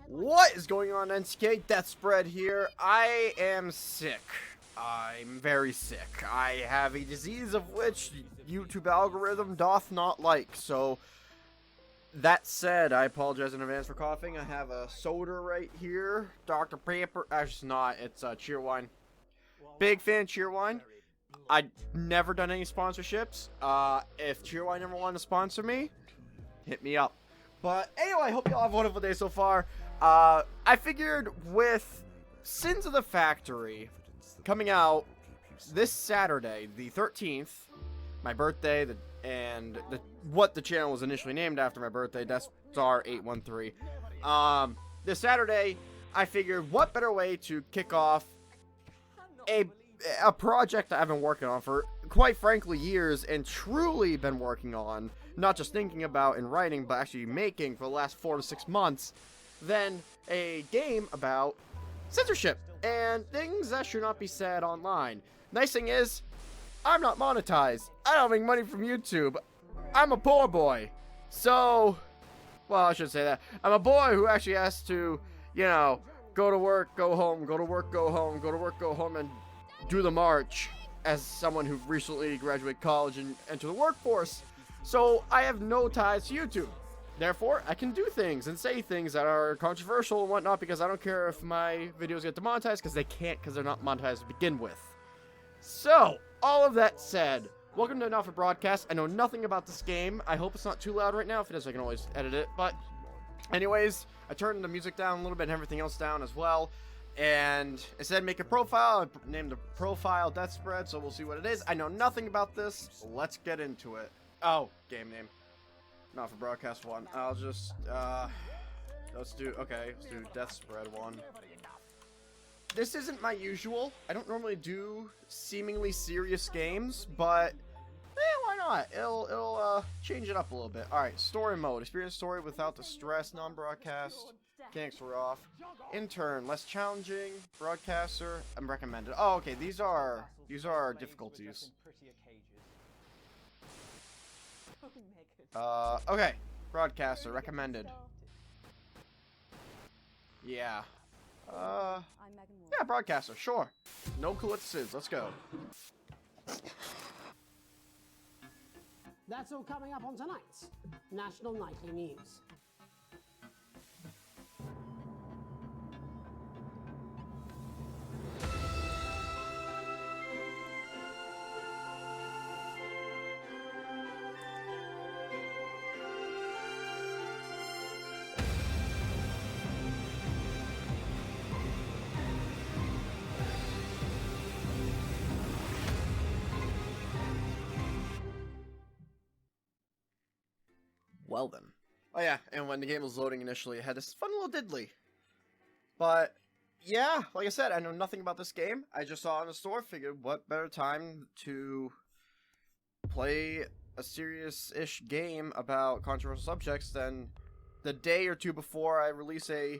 What is going on, NCK? Death Spread here. I am sick. I'm very sick. I have a disease of which YouTube algorithm doth not like. So, that said, I apologize in advance for coughing. I have a soda right here. Dr. Pepper. Actually, it's not. It's Cheerwine. Big fan of Cheerwine. I've never done any sponsorships. If Cheerwine ever wanted to sponsor me, hit me up. But anyway, I hope you all have a wonderful day so far. I figured with Sins of the Factory coming out this Saturday, the 13th, my birthday, what the channel was initially named after my birthday, Death Star 813. This Saturday, I figured what better way to kick off a project that I've been working on for, quite frankly, years, and truly been working on, not just thinking about and writing, but actually making for the last 4 to 6 months, than a game about censorship and things that should not be said online. Nice thing is, I'm not monetized. I don't make money from YouTube. I'm a poor boy. So, well, I should say that. I'm a boy who actually has to, you know, go to work, go home, go to work, go home, go to work, go home, and do the march as someone who recently graduated college and entered the workforce. So I have no ties to YouTube. Therefore, I can do things and say things that are controversial and whatnot because I don't care if my videos get demonetized because they can't because they're not monetized to begin with. So, all of that said, welcome to an Alpha Broadcast. I know nothing about this game. I hope it's not too loud right now. If it is, I can always edit it. But anyways, I turned the music down a little bit and everything else down as well. And instead make a profile, I named the profile Death Spread, so we'll see what it is. I know nothing about this. Let's get into it. Oh, game name. Not for broadcast one. I'll just, let's do Death Spread one. This isn't my usual. I don't normally do seemingly serious games, but, why not? It'll change it up a little bit. Alright, story mode. Experience story without the stress, non-broadcast. Mechanics were off. Intern, less challenging. Broadcaster, I'm recommended. Oh, okay, these are difficulties. Okay. Broadcaster, recommended. Yeah. Yeah, broadcaster, sure. No clue what this is. Let's go. That's all coming up on tonight's National Nightly News. Well then. Oh yeah, and when the game was loading initially, it had this fun little diddly. But, yeah, like I said, I know nothing about this game. I just saw it in the store, figured what better time to play a serious-ish game about controversial subjects than the day or two before I release a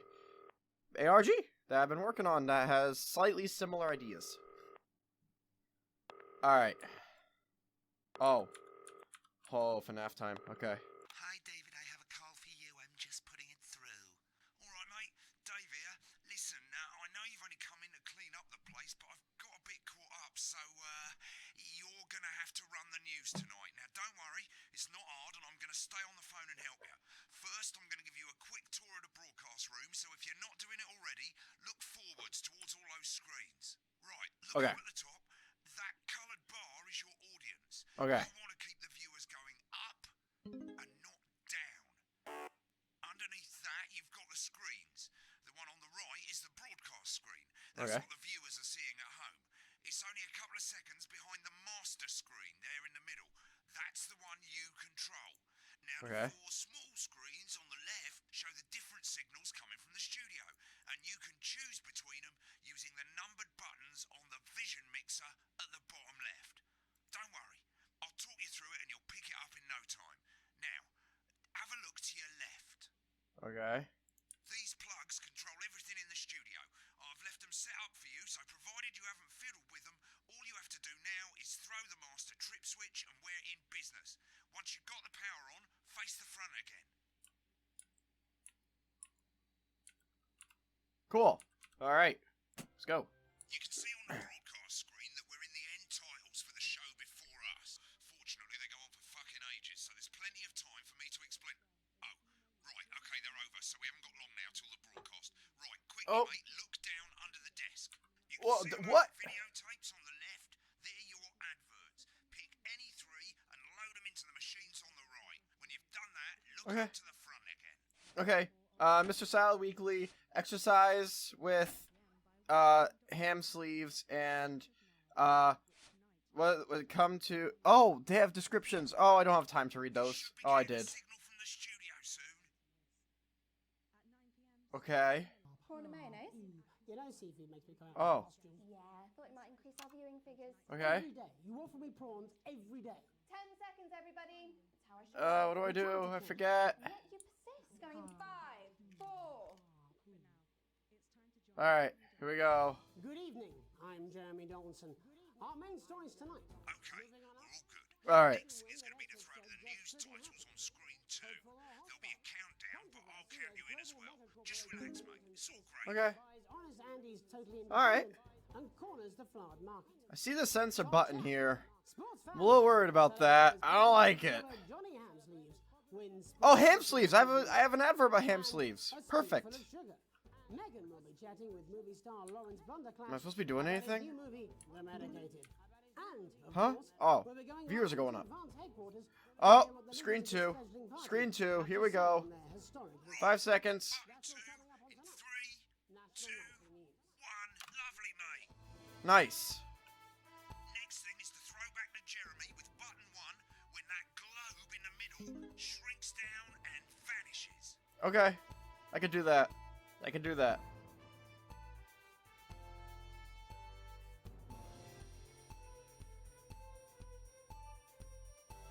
ARG that I've been working on that has slightly similar ideas. Alright. Oh, FNAF time, okay. Hi, David, I have a call for you. I'm just putting it through. All right, mate. Dave here. Listen, I know you've only come in to clean up the place, but I've got a bit caught up, so, you're gonna have to run the news tonight. Now, don't worry, it's not hard, and I'm gonna stay on the phone and help you. First, I'm gonna give you a quick tour of the broadcast room, so if you're not doing it already, look forwards towards all those screens. Right, look Okay. up at the top. That coloured bar is your audience. Okay. You want to keep the viewers going up and not down. Underneath that, you've got the screens. The one on the right is the broadcast screen. That's Okay. what the viewers are seeing at home. It's only a couple of seconds behind the master screen there in the middle. That's the one you control. Now, Okay. the 4 small screens on the left show the different signals coming from the studio, and you can choose between them using the numbered buttons on the vision mixer at the bottom left. Don't worry, I'll talk you through it and you'll pick it up in no time. Now, have a look to your left. Okay. These plugs control everything in the studio. I've left them set up for you, so provided you haven't fiddled with them, all you have to do now is throw the master trip switch and we're in business. Once you've got the power on, face the front again. Cool. All right. Let's go. You can see on the broadcast screen that we're in the end titles for the show before us. Fortunately, they go on for fucking ages, so there's plenty of time for me to explain. Oh, right, okay, they're over, so we haven't got long now till the broadcast. Right, quickly, Oh. mate, look down under the desk. You can Well, see a what? load of videotapes on the left. They're your adverts. Pick any three and load them into the machines on the right. When you've done that, look Okay. up to the front again. Okay. Mr. Style Weekly, exercise with ham sleeves and what come to. Oh, they have descriptions. Oh, I don't have time to read those. Should be Oh, I getting a did. signal from the studio soon. Okay. Prawn and mayonnaise? You know, seafood makes me cry. Oh. Yeah, thought it might increase our viewing figures. Okay. Every day. You offer me prawns every day. 10 seconds, everybody. That's how I should What do I do? I forget. Yet you persist. Going in 5, 4. All right, here we go. Good evening. I'm Jeremy Donaldson. Our main stories tonight. Okay, Moving on we're up. all good. All right. Next is going to be to throw the news titles on screen too. There'll be a countdown, but I'll count you in as well. Just relax, mate. It's all great. Okay. Buys Honest Andy's totally All right. independent and corners the flowered market. I see the censor button here. Sports I'm a little worried about that. I don't like it. Johnny Hamsleeves wins Oh, ham sleeves. I have an advert about ham sleeves. a Perfect. spoonful of sugar. Megan will be chatting with movie star Lawrence Blunderclass. Am I supposed to be doing about his anything? new movie, The Medicated. And, of Huh? course, Oh, we'll be going viewers live are going to up. Advance headquarters to Oh, hear what the screen leaders of 2. the scheduling party Screen 2. have Here to we say go. on their historic visit. 5 seconds. That's all coming up on In tonight. 3, National 2, Nightly News. 1. Lovely, mate. Nice. Next thing is to throw back to Jeremy with button 1 when that globe in the middle shrinks down and vanishes. Okay. I can do that. I can do that.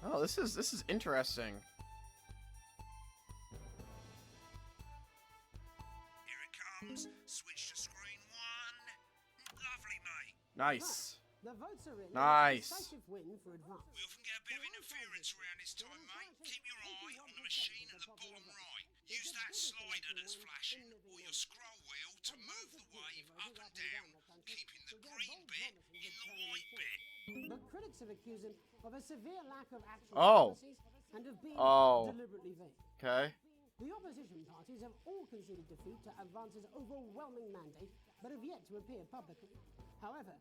Oh, this is interesting. Here it comes. Switch to screen 1. Lovely, mate. Nice. The votes are in. Nice. It's a decisive win for Advance. We often get a bit of interference around this time, mate. Keep your eye on the machine at the bottom right. Use that slider that's flashing or your scroll wheel to move the wave up and down, keeping the green bit in the white bit. But critics have accused him of a severe lack of actual Oh. policies and of being Oh. deliberately vague. Okay. The opposition parties have all conceded defeat to Advance's overwhelming mandate, but have yet to appear publicly. However,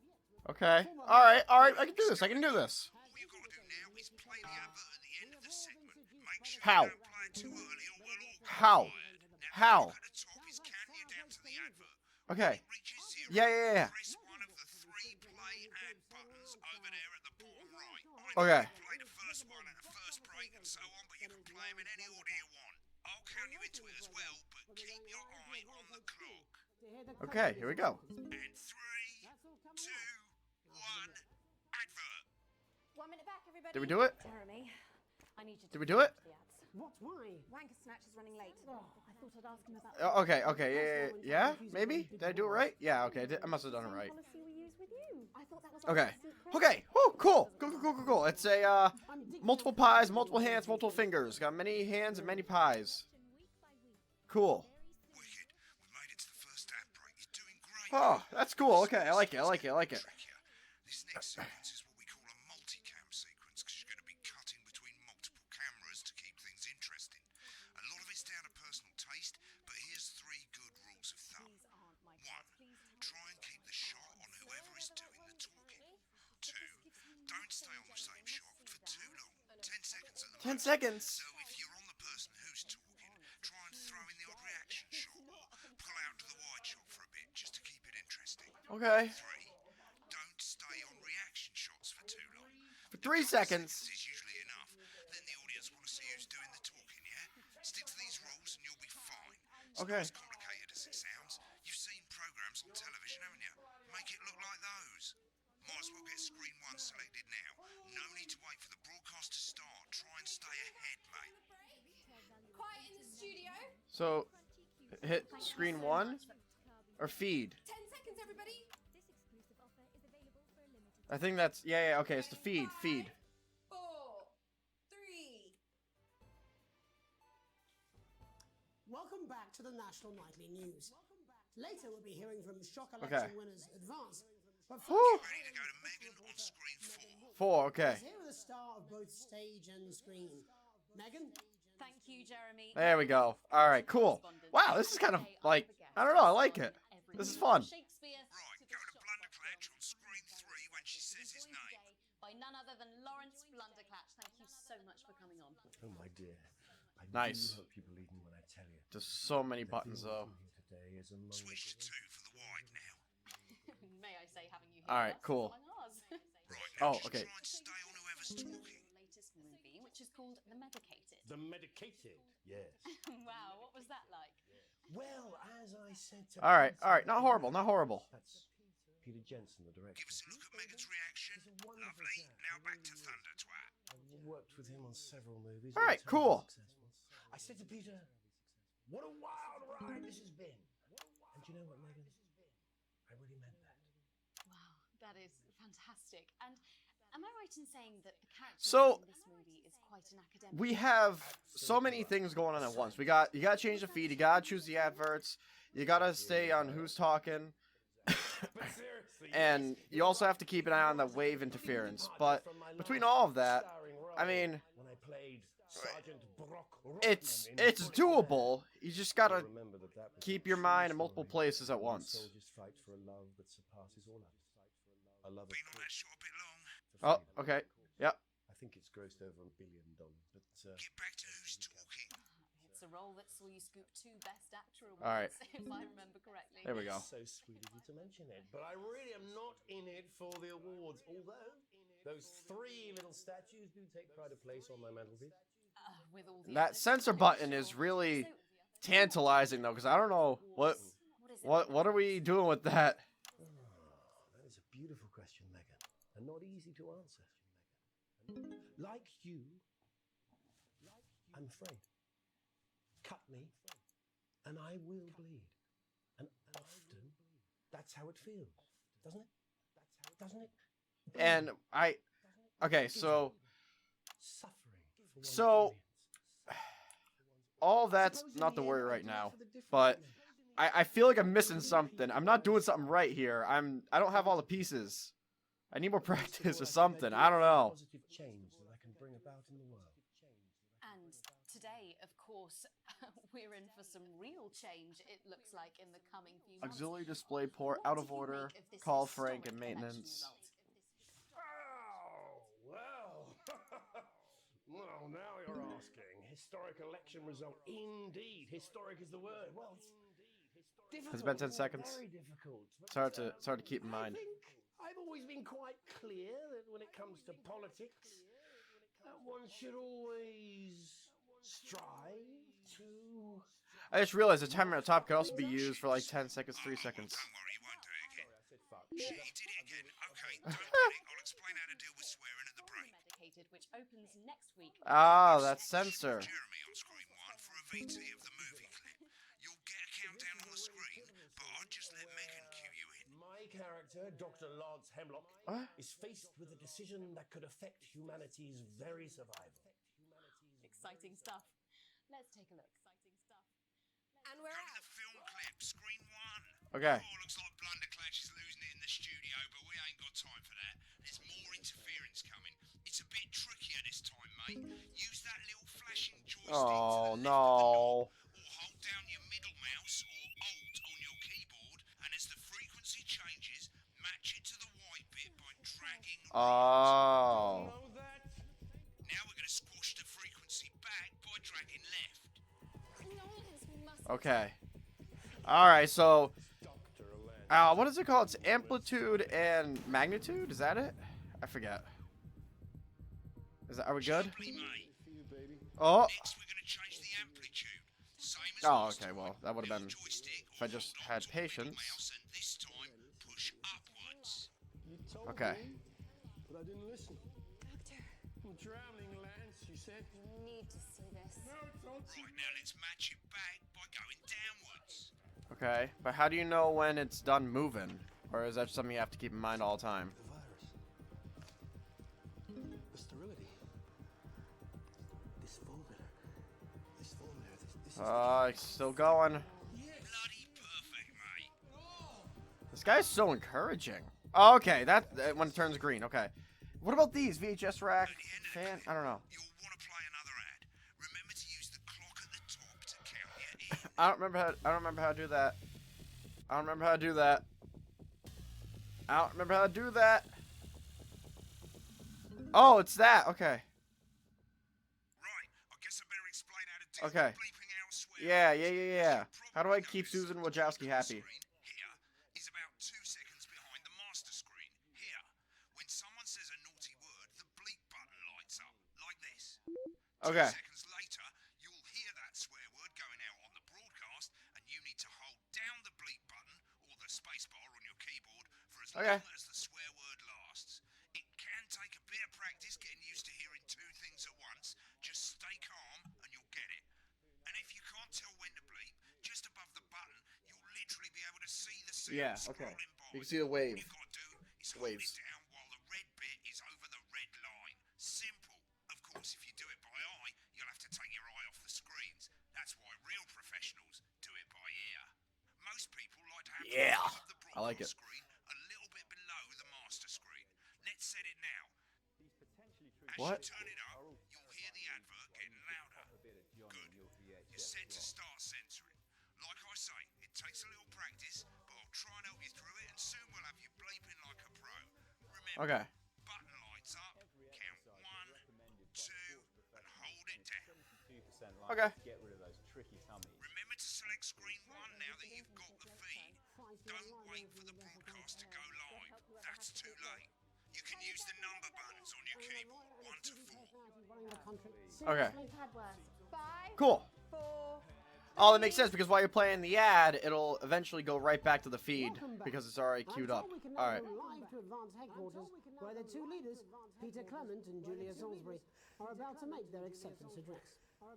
Okay. All right. All right. I can do this. I can do this. All you've got to do now is play the advert at the end of the segment. Make sure How? you don't play it too early or we'll all get How? fired. Now, How? look at the top is counting you down to the advert. Okay. When it reaches 0, Yeah. press one of the 3 play ad buttons over there at the bottom right. Okay. You can play the first one at the first break and so on, but you can play them in any order you want. I'll count you into it as well, but keep your eye on the clock. to hear the Okay. Here we go. And 3, That's all coming 2, up. 1, advert. 1 minute back, everybody. Did we do it? Jeremy, I need you to Did we do it? the ads. What? Why? Wanker Snatch is running late. I thought I'd ask him about Okay. Okay. Yeah. Maybe. Did I do it right? Yeah. Okay. I must have done it right. policy we use with you. I thought that was our Okay. secret. Okay. Woo. Cool. Cool. It's a I'm digging multiple out pies, the multiple reasons hands, multiple they say fingers. Got many hands and many pies. Cool. Wicked. We made it to the first ad break. You're doing great. Oh, that's cool. Okay. I like it. Trickier. This next sequence is what we call a multicam sequence because you're going to be cutting between multiple cameras to keep things interesting. A lot of it's down to personal taste, but here's 3 good rules of thumb. 1. Try and keep the shot on whoever is doing the talking. 2. Don't stay on the same shot for too long. 10 seconds at the 10 most. seconds. So if you're on the person who's talking, try and throw in the odd reaction shot or pull out to the wide shot for a bit just to keep it interesting. Okay. 3. Don't stay on reaction shots for too long. For 3 seconds. Is usually enough. Then the audience want to see who's doing the talking, yeah? Stick to these rules and you'll be fine. It's Okay. not as complicated as it sounds. You've seen programs on television, haven't you? Make it look like those. Might as well get screen 1 selected now. No need to wait for the broadcast to start. Try and stay ahead, mate. Quiet in the studio. So, hit screen 1 or feed. 10 seconds, everybody. I think that's yeah. Okay, it's the feed. 4, 3. Welcome back to the National Nightly News. Later, we'll be hearing from Shock Okay. Election winners Advance. But Whew. first, Ready to go to Megan on screen 4. 4, okay. let's hear the star of both stage and screen. Megan? Thank you, Jeremy. There we go. All right, cool. Wow, this is kind of like, I don't know, I like it. This is fun. Shakespeare Right, go to Blunderclatch on screen 3 when she says his name. by none other than Lawrence Blunderclatch. Thank you so much for coming on. Oh my dear, I Nice. do hope you believe me when I tell you. There's so many that buttons being though. here today is among Switch to the 2 for the wide now. May I say, having you here All right, with us cool. is among ours. Right, now Oh, just okay. try and stay on whoever's talking. Latest movie, which is called The Medicated. The medicated, yes. Wow, what was that like? Well, as I said to All right, Peter- all right, not horrible, not horrible. That's Peter Jensen, the director. Give us a look at Megan's reaction. He's a wonderful Lovely. chap. Now back to Thunder Twat. I've worked with him on several movies. All right, all cool. successful. I said to Peter, "What a wild ride this has been." And do you know what, Megan? I really meant that. Wow, that is fantastic. And am I right in saying that the character So- in this movie is quite an academic? We have so many things going on at once. You gotta change the feed, you gotta choose the adverts, you gotta stay on who's talking, But seriously, and you also have to keep an eye on the wave interference. But between all of that, I mean, when I played Sergeant Brock it's Rotman in doable. You just gotta Remember that was keep a your true mind in multiple story. places at When once. Soldiers fight for a love that surpasses all others. A love of Been on that course, shot a bit long. for Oh, freedom. okay. Yep. I think it's grossed over $1 billion, but Get back to who's talking. It's a role that saw you scoop 2 Best Actor awards, All right. if I remember correctly. There we go. so sweet of you to mention it. But I really am not in it for the awards, although those 3 little statues do take pride of place on my mantelpiece. With all the That others. censor button is really So, tantalizing though, because I don't know what is it? what are we doing with that? Oh, that is a beautiful question, Megan, and not easy to answer. Like you, I'm afraid. Cut me, and I will bleed. And often, that's how it feels, doesn't it? Doesn't it? And okay, so Suffering for one's So, audience. all that's not the worry right now, but I feel like I'm missing something. I'm not doing something right here. I don't have all the pieces. I need more practice or something. I don't know. Positive change that I can bring about in the world. And today, of course, we're in for some real change, it looks like, in the coming few months. Auxiliary display port What out did of you order. make of this Call historic Frank and election maintenance. result? Oh, well. Well, now you're asking. Historic election result. Indeed. Historic is the word. Well, it's difficult. Has it been 10 seconds? Very difficult. But, It's hard to keep in mind. I think I've always been quite clear that when it comes to politics, one should always strive to... I just realized the timer at the top could also be used for like 10 seconds, 3 seconds. Don't worry, you won't do it again. I said fuck. Shit, you did it again. Okay, don't panic. I'll explain how to deal with swearing at the break. Medicated, which opens next week. Ah, that's censor. Jeremy on screen 1 for a VT of the movie clip. You'll get a countdown on the screen, but I'll just let Megan cue you in. My character, Dr. Lance Hemlock, What? is faced with a decision that could affect humanity's very survival. Exciting stuff. Let's take a look. Exciting stuff. And we're Go to out. the film clip, screen 1. Okay. Oh, looks like Blunderclatch is losing it in the studio, but we ain't got time for that. There's more interference coming. It's a bit trickier this time, mate. Use that little flashing joystick Oh to the left of the no. knob, or hold down your middle mouse or Alt on your keyboard, and as the frequency changes, match it to the white bit by dragging Oh. Know that? Now we're going to squash the frequency back by dragging left. Okay. All right. So, Dr. Alan. what is it called? It's amplitude and magnitude. Is that it? I forget. Are we good? Lovely, mate. Oh. Next, we're going to change the amplitude. Same as Oh, last okay. time. Well, that would have been Little joystick if I or just hold had onto a middle patience. mouse and this time push upwards. You told Okay. me, but I didn't listen. Doctor, I'm drowning, Lance, she said. you need to see this. Right, now let's match it back by going downwards. Okay. But how do you know when it's done moving, or is that something you have to keep in mind all the time? The virus. The sterility. This formula. This is Still going. Bloody perfect, mate. guy's so encouraging. Oh, okay, that when it turns green. Okay. What about these VHS rack fan? I don't know. You'll want to play another ad. Remember to use the clock at the top to count your in. I don't remember how to do that. I don't remember how to do that. I don't remember how to do that. Oh, it's that. Okay. Right, I guess I better explain how to do Okay. bleeping out swear. Yeah. How do I keep Susan Wojcicki happy? Here is about 2 seconds behind the master screen. Here, when someone says a naughty word, the bleep button lights up, like this. Okay. 2 seconds later, you'll hear that swear word going out on the broadcast, and you need to hold down the bleep button or the space bar on your keyboard for as long as the swear word lasts. It can take a bit of practice getting used to hearing 2 things at once. Just stay calm and you'll get it. And if you can't tell when to bleep, just above the button, you'll literally be able to see the sound scrolling by. You can see the wave. All you've got to do is hold Waves. it down while the red bit is over the red line. Simple. Of course, if you do it by eye, you'll have to take your eye off the screens. That's why real professionals do it by ear. Most people like to have the Yeah. bottom of the I like broadcast it. screen a little bit below the master screen. Let's set it now. As What? you turn it up, you'll hear the advert getting louder. Good. You're set to start censoring. Like I say, it takes a little practice, but I'll try and help you through it, and soon we'll have you bleeping like a pro. Remember, Okay. button lights up, count 1, 2, and hold it down. Okay. Get rid of those tricky tummies. Remember to select screen 1 now that you've got the feed. Don't wait for the broadcast to go live. That's too late. You can use the number buttons on your keyboard, 1 to 4. Okay. Pad words. 5, Cool. 4. Oh, that makes sense because while you're playing the ad, it'll eventually go right back to the feed Welcome back. because it's already queued I'm up. told we can now All right. go live to Advance headquarters, where the 2 leaders, Peter Clement and Julia Salisbury, are about to make their acceptance address. All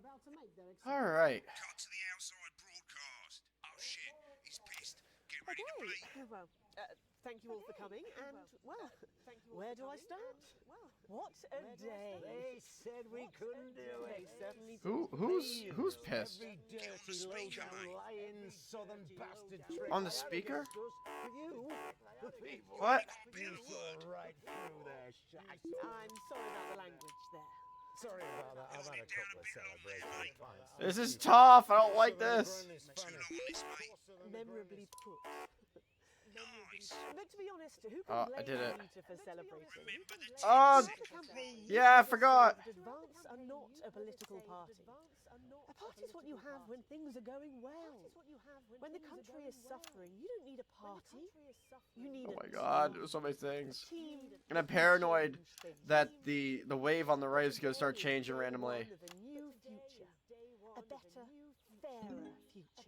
right. Cut to the outside broadcast. Oh shit, he's pissed. Get ready to bleep. Well, thank you all for coming, and, well, where do I start? What a day. They said we couldn't do They it. certainly Who's pissed? Every dirty, speaker, low-down, mate. lying southern bastard trick On the I had speaker? against us. With you, the people. What? You saw right through their shite. I'm sorry about the language there. Sorry about that. I've had a couple of celebrations. pints. This is tough. I don't like this. Too long on this, mate. Memorably put. Nice. But to be honest, who can Oh, I blame did it. Peter for celebrating? Remember the Oh, Throughout the campaign, yeah, I we forgot. said Advance are not a political party. A party is what you have when things are going well. When the country is suffering, you don't need a party. You need Oh a my team. God, there's so many things. Team And I'm that paranoid change things. that the wave on the right is gonna start changing randomly. Of a new future, a better, fairer future.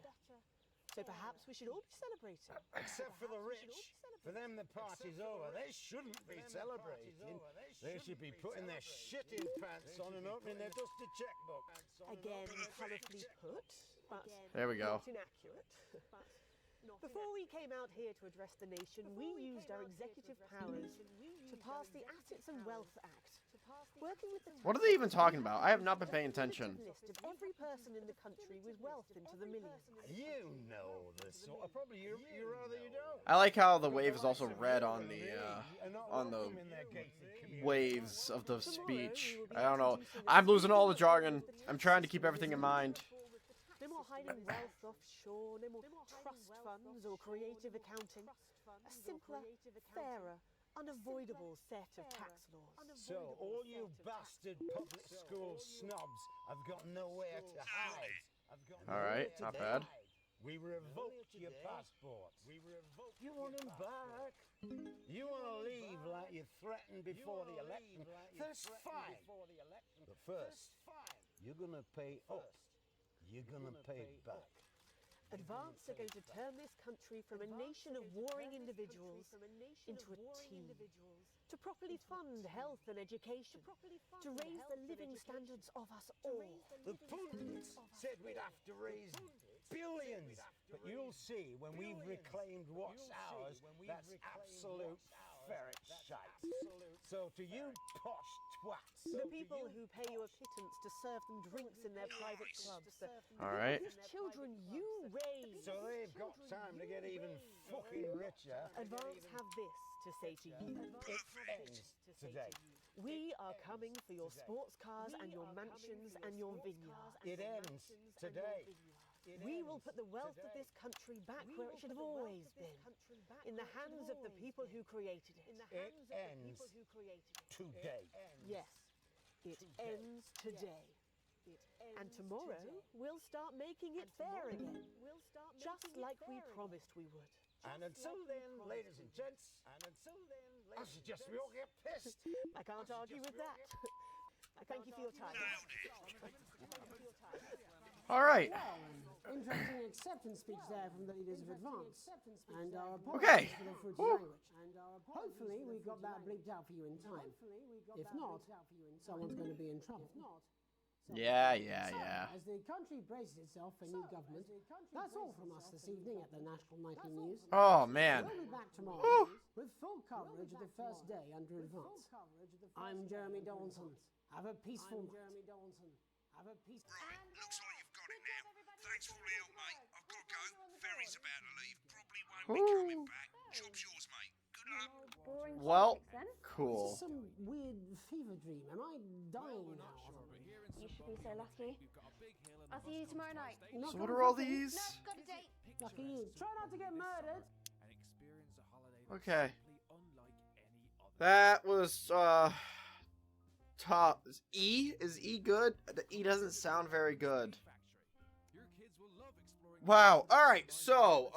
So perhaps we should all be celebrating. Except for the rich. For them, the party's over. They shouldn't be celebrating. They should be putting their shitting pants on and opening their dusty checkbook. Again, colourfully put, but There we go. not inaccurate. Before we came out here to address the nation, we used our executive powers to pass the Assets and Wealth Act, working with the What are they even talking about? I have not been paying attention. list of every person in the country with wealth into the millions. You know this sort of probably you rather you don't. I like how the wave is also red on the Are not on the welcome in their gated community. waves of the speech. I don't know. I'm losing all the jargon. I'm trying to keep everything in mind. No more hiding wealth offshore, no more trust funds or creative accounting. A simpler, fairer, unavoidable set of tax laws. So all you bastard public school snobs have got nowhere to hide. All right, not bad. We revoked your passports. You want them back? You want to leave like you threatened before the election? That's fine. But first, you're gonna pay up. You're gonna pay back. Advance are going to turn this country from a nation of warring individuals into a team. To properly fund health and education. To raise the living standards of us all. The pundits said we'd have to raise billions. But you'll see when we've reclaimed what's ours, that's absolute ferret shite. So to you posh twats. The people who pay you a pittance to serve them drinks in their private clubs. All right. Whose children you raise. So they've got time to get even fucking richer. Advance have this to say to you. It ends today. We are coming for your sports cars and your mansions and your vineyards. It ends today. We will put the wealth of this country back where it should have always been. In the hands of the people who created it. It ends today. Yes, it ends today. And tomorrow, we'll start making it fair again. Just like we promised we would. And until then, ladies and gents, I suggest we all get pissed. I can't argue with that. Thank you for your time. All right. Interesting acceptance speech there from the leaders of Advance. And our Okay. apologies for the fruity Woo. language. Hopefully we got that bleeped out for you in time. If not, someone's going to be in trouble. Yeah. As the country braces itself for new government, that's all from us this evening at the National Nightly News. Oh man. We'll be back tomorrow Whew. with full coverage of the first day under Advance. I'm Jeremy Donaldson. Have a peaceful night. Have a peaceful Right, looks like you've got it now. Thanks for all the help, mate. I've got to go. Ferry's about to leave. Probably won't be coming back. Job's yours, mate. Good luck. Well, cool. Some weird fever dream. Am I dying now? You should be so lucky. I'll see you tomorrow night. So what are all these? No, got a date. Lucky you. Try not to get murdered. Okay. That was top. E? Is E good? The E doesn't sound very good. Wow. All right. So,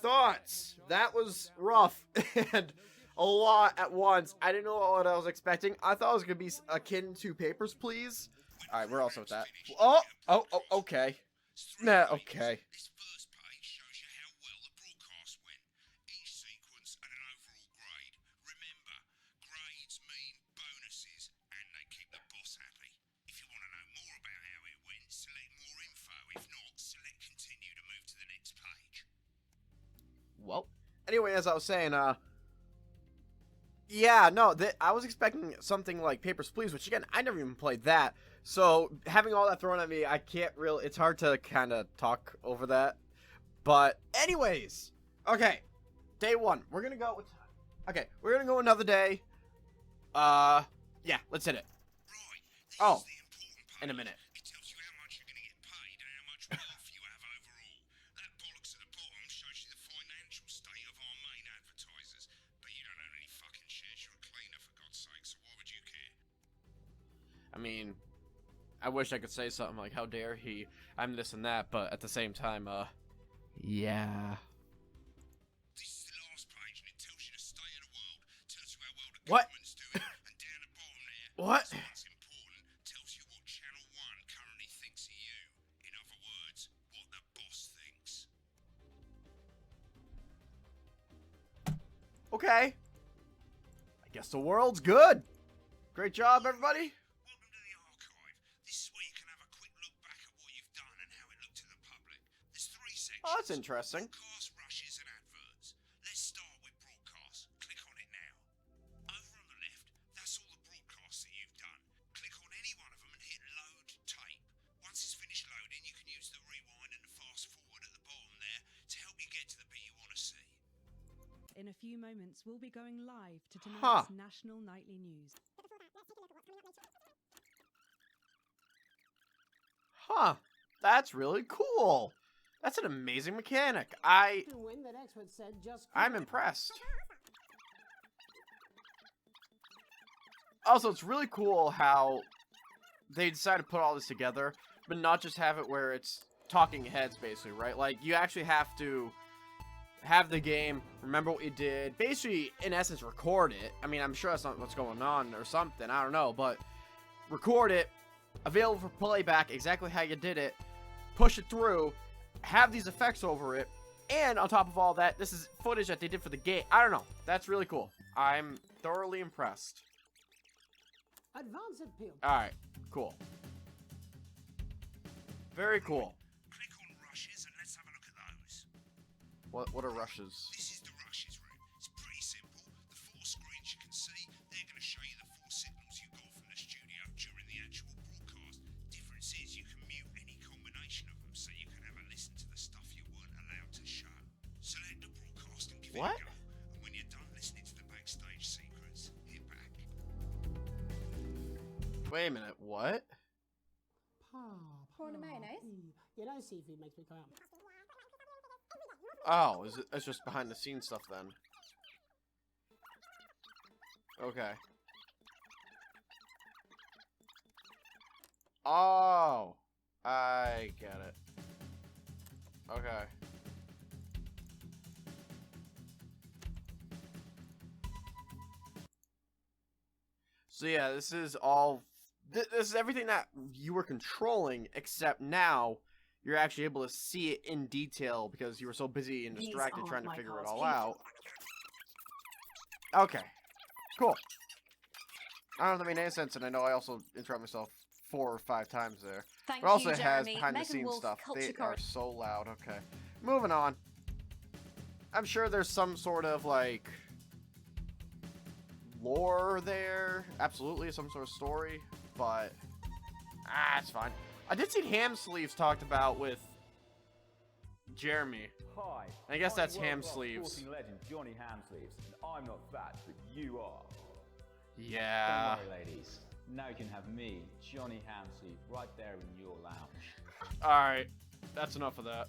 thoughts. That was rough and a lot at once. I didn't know what I was expecting. I thought it was gonna be akin to Papers, Please. All right, we're also with that. Oh, okay. Nah, okay. This first page shows you how well the broadcast went. Each sequence at an overall grade. Remember, grades mean bonuses, and they keep the boss happy. If you want to know more about how it went, select more info. If not, select continue to move to the next page. Well, anyway, as I was saying, yeah, no, I was expecting something like Papers, Please, which again, I never even played that. So having all that thrown at me, I can't really. It's hard to kind of talk over that. But anyways, okay, day one, we're gonna go with. Okay, we're gonna go another day. Yeah, let's hit it. Right, this Oh, is the important page. in a minute. It tells you how much you're going to get paid and how much wealth you have overall. That bollocks at the bottom shows you the financial state of our main advertisers. But you don't own any fucking shares. You're a cleaner, for God's sake, so why would you care? I mean, I wish I could say something like, "How dare he? I'm this and that," but at the same time, yeah. This is the last page, and it tells you the state of the world, tells you how well the What? government's doing, and down the bottom there, What? this one's important, tells you what Channel 1 currently thinks of you. In other words, what the boss thinks. Okay. I guess the world's good. Great job, everybody. Welcome to the archive. This is where you can have a quick look back at what you've done and how it looked to the public. There's 3 sections. Oh, that's interesting. Broadcast, rushes, and adverts. Let's start with broadcast. Click on it now. Over on the left, that's all the broadcasts that you've done. Click on any one of them and hit load tape. Once it's finished loading, you can use the rewind and the fast forward at the bottom there to help you get to the bit you want to see. In a few moments, we'll be going live to Huh. tonight's national nightly news. Huh. That's really cool. That's an amazing mechanic. win that experts said just I'm impressed. Also, it's really cool how they decided to put all this together, but not just have it where it's talking heads, basically, right? Like, you actually have to have the game, remember what you did, basically, in essence, record it. I mean, I'm sure that's not what's going on or something, I don't know, but record it, available for playback, exactly how you did it, push it through, have these effects over it, and on top of all that, this is footage that they did for the game. I don't know. That's really cool. I'm thoroughly impressed. Advance appeal. Alright, cool. Very cool. Click on rushes and let's have a look at those. What are rushes? This is the rushes room. It's pretty simple. The 4 screens you can see, they're going to show you the 4 signals What? And when you're done listening to the backstage secrets, hit back. Wait a minute, what? Prawn and mayonnaise? You know, seafood makes me cry. Oh, it's just behind the scenes stuff then. Okay. Oh, I get it. Okay. So yeah, this is all. This is everything that you were controlling, except now you're actually able to see it in detail because you were so busy and distracted trying to figure it all out. Okay. Cool. I don't know if that made any sense, and I know I also interrupt myself 4 or 5 times there. Thank But also you, it has Jeremy. behind the Megan scenes Wolf, stuff. culture They are correspondent. so loud. Okay. Moving on. I'm sure there's some sort of, like, lore there. Absolutely, some sort of story. But, it's fine. I did see ham sleeves talked about with Jeremy. Hi. I guess that's I'm ham world-class sleeves. Sporting legend Johnny Hamsleeves, and I'm not fat, but you are. Yeah. Don't worry, ladies. Now you can have me, Johnny Hamsleeve, right there in your lounge. Alright. That's enough of that.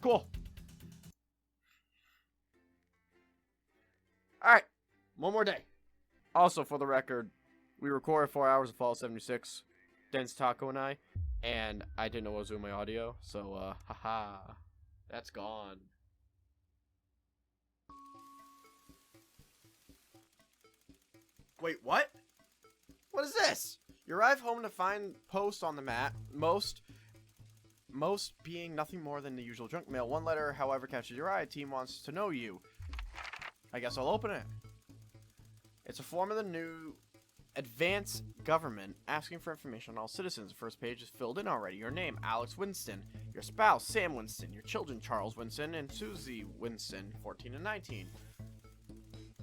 Cool. Alright. One more day. Also, for the record, we recorded 4 hours of Fall 76, Dense Taco and I didn't know what was doing my audio, so, haha. That's gone. Wait, what? What is this? You arrive home to find posts on the mat, most being nothing more than the usual junk mail. One letter, however, catches your eye. Team wants to know you. I guess I'll open it. It's a form of the new advanced government asking for information on all citizens. The first page is filled in already. Your name, Alex Winston. Your spouse, Sam Winston. Your children, Charles Winston and Susie Winston, 14 and 19.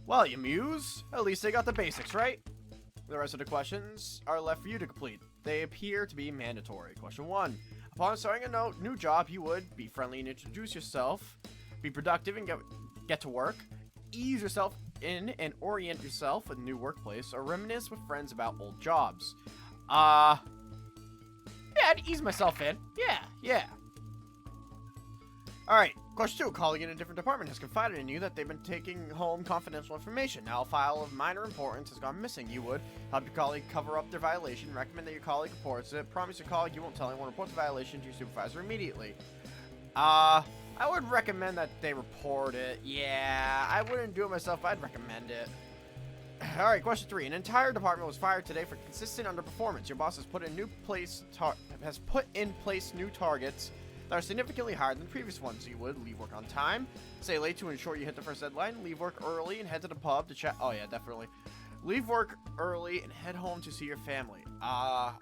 Well, you muse. At least they got the basics, right? The rest of the questions are left for you to complete. They appear to be mandatory. Question 1. Upon starting a new job, you would be friendly and introduce yourself, be productive and get to work, ease yourself in and orient yourself with a new workplace, or reminisce with friends about old jobs. Yeah, I'd ease myself in. Yeah. Alright, question 2. Colleague in a different department has confided in you that they've been taking home confidential information. Now a file of minor importance has gone missing. You would help your colleague cover up their violation, recommend that your colleague reports it, promise your colleague you won't tell anyone, report the violation to your supervisor immediately. I would recommend that they report it. Yeah, I wouldn't do it myself, I'd recommend it. Alright, question 3. An entire department was fired today for consistent underperformance. Your boss has put in place new targets that are significantly higher than the previous ones. You would leave work on time, stay late to ensure you hit the first deadline, leave work early and head to the pub to chat. Oh yeah, definitely. Leave work early and head home to see your family. I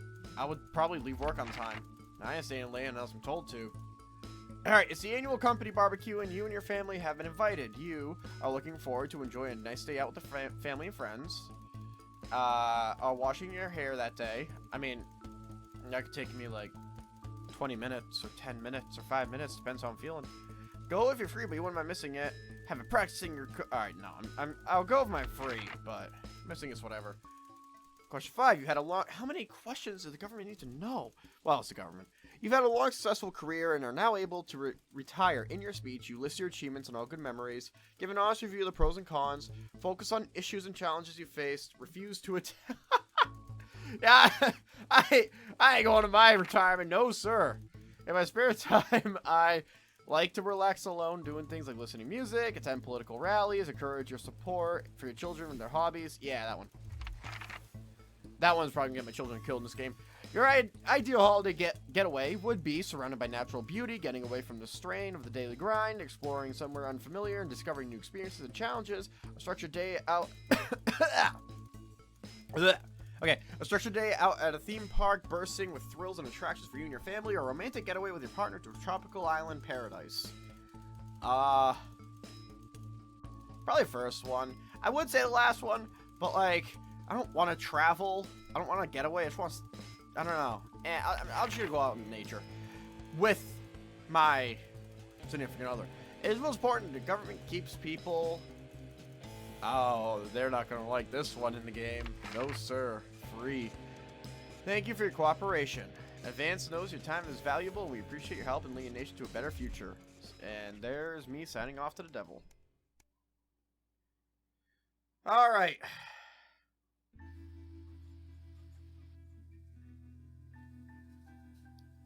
would probably leave work on time. I ain't staying late unless I'm told to. Alright, it's the annual company barbecue and you and your family have been invited. You are looking forward to enjoy a nice day out with the family and friends. Are washing your hair that day. I mean, that could take me like 20 minutes or 10 minutes or 5 minutes, depends how I'm feeling. Go if you're free, but you wouldn't mind missing it. Have it practicing your alright, no, I'll go if I'm free, but missing is whatever. Question 5, you had a long, how many questions does the government need to know? Well, it's the government. You've had a long, successful career and are now able to retire. In your speech, you list your achievements and all good memories, give an honest review of the pros and cons, focus on issues and challenges you faced, refuse to yeah, I ain't going to my retirement, no sir. In my spare time, I like to relax alone, doing things like listening to music, attend political rallies, encourage your support for your children and their hobbies. Yeah, that one. That one's probably gonna get my children killed in this game. Your ideal holiday getaway would be surrounded by natural beauty, getting away from the strain of the daily grind, exploring somewhere unfamiliar, and discovering new experiences and challenges. A structured day out. Okay, a structured day out at a theme park, bursting with thrills and attractions for you and your family, or a romantic getaway with your partner to a tropical island paradise. Probably first one. I would say the last one, but like, I don't want to travel. I don't want to get away. I just want to, I don't know. I'll just go out in nature with my significant other. It is most important the government keeps people... Oh, they're not going to like this one in the game. No, sir. Free. Thank you for your cooperation. Advance knows your time is valuable. We appreciate your help in leading the nation to a better future. And there's me signing off to the devil. Alright.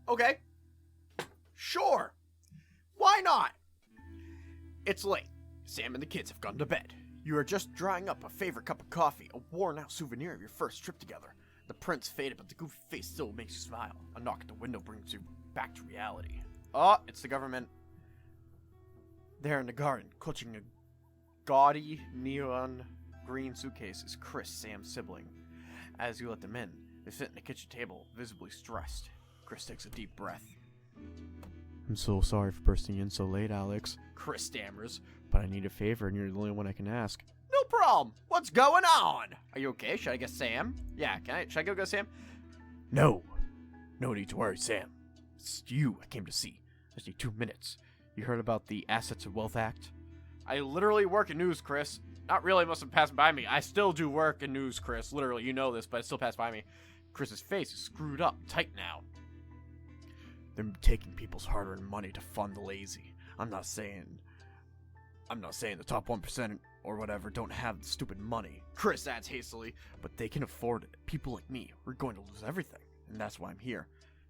Okay. Sure. Why not? It's late. Sam and the kids have gone to bed. You are just drying up a favorite cup of coffee, a worn-out souvenir of your first trip together. The print's faded, but the goofy face still makes you smile. A knock at the window brings you back to reality. Oh, it's the government. There in the garden, clutching a gaudy neon green suitcase, is Chris, Sam's sibling. As you let them in, they sit at the kitchen table, visibly stressed. Chris takes a deep breath. I'm so sorry for bursting in so late, Alex. Chris stammers, but I need a favor and you're the only one I can ask. No problem. What's going on? Are you okay? Should I get Sam? Yeah, should I go get Sam? No. No need to worry, Sam. It's you I came to see. I just need 2 minutes. You heard about the Assets of Wealth Act? I literally work in news, Chris. Not really, must have passed by me. I still do work in news, Chris. Literally, you know this, but it still passed by me. Chris's face is screwed up tight now. They're taking people's hard-earned money to fund the lazy. I'm not saying the top 1% or whatever don't have the stupid money. Chris adds hastily, but they can afford it. People like me, we're going to lose everything, and that's why I'm here.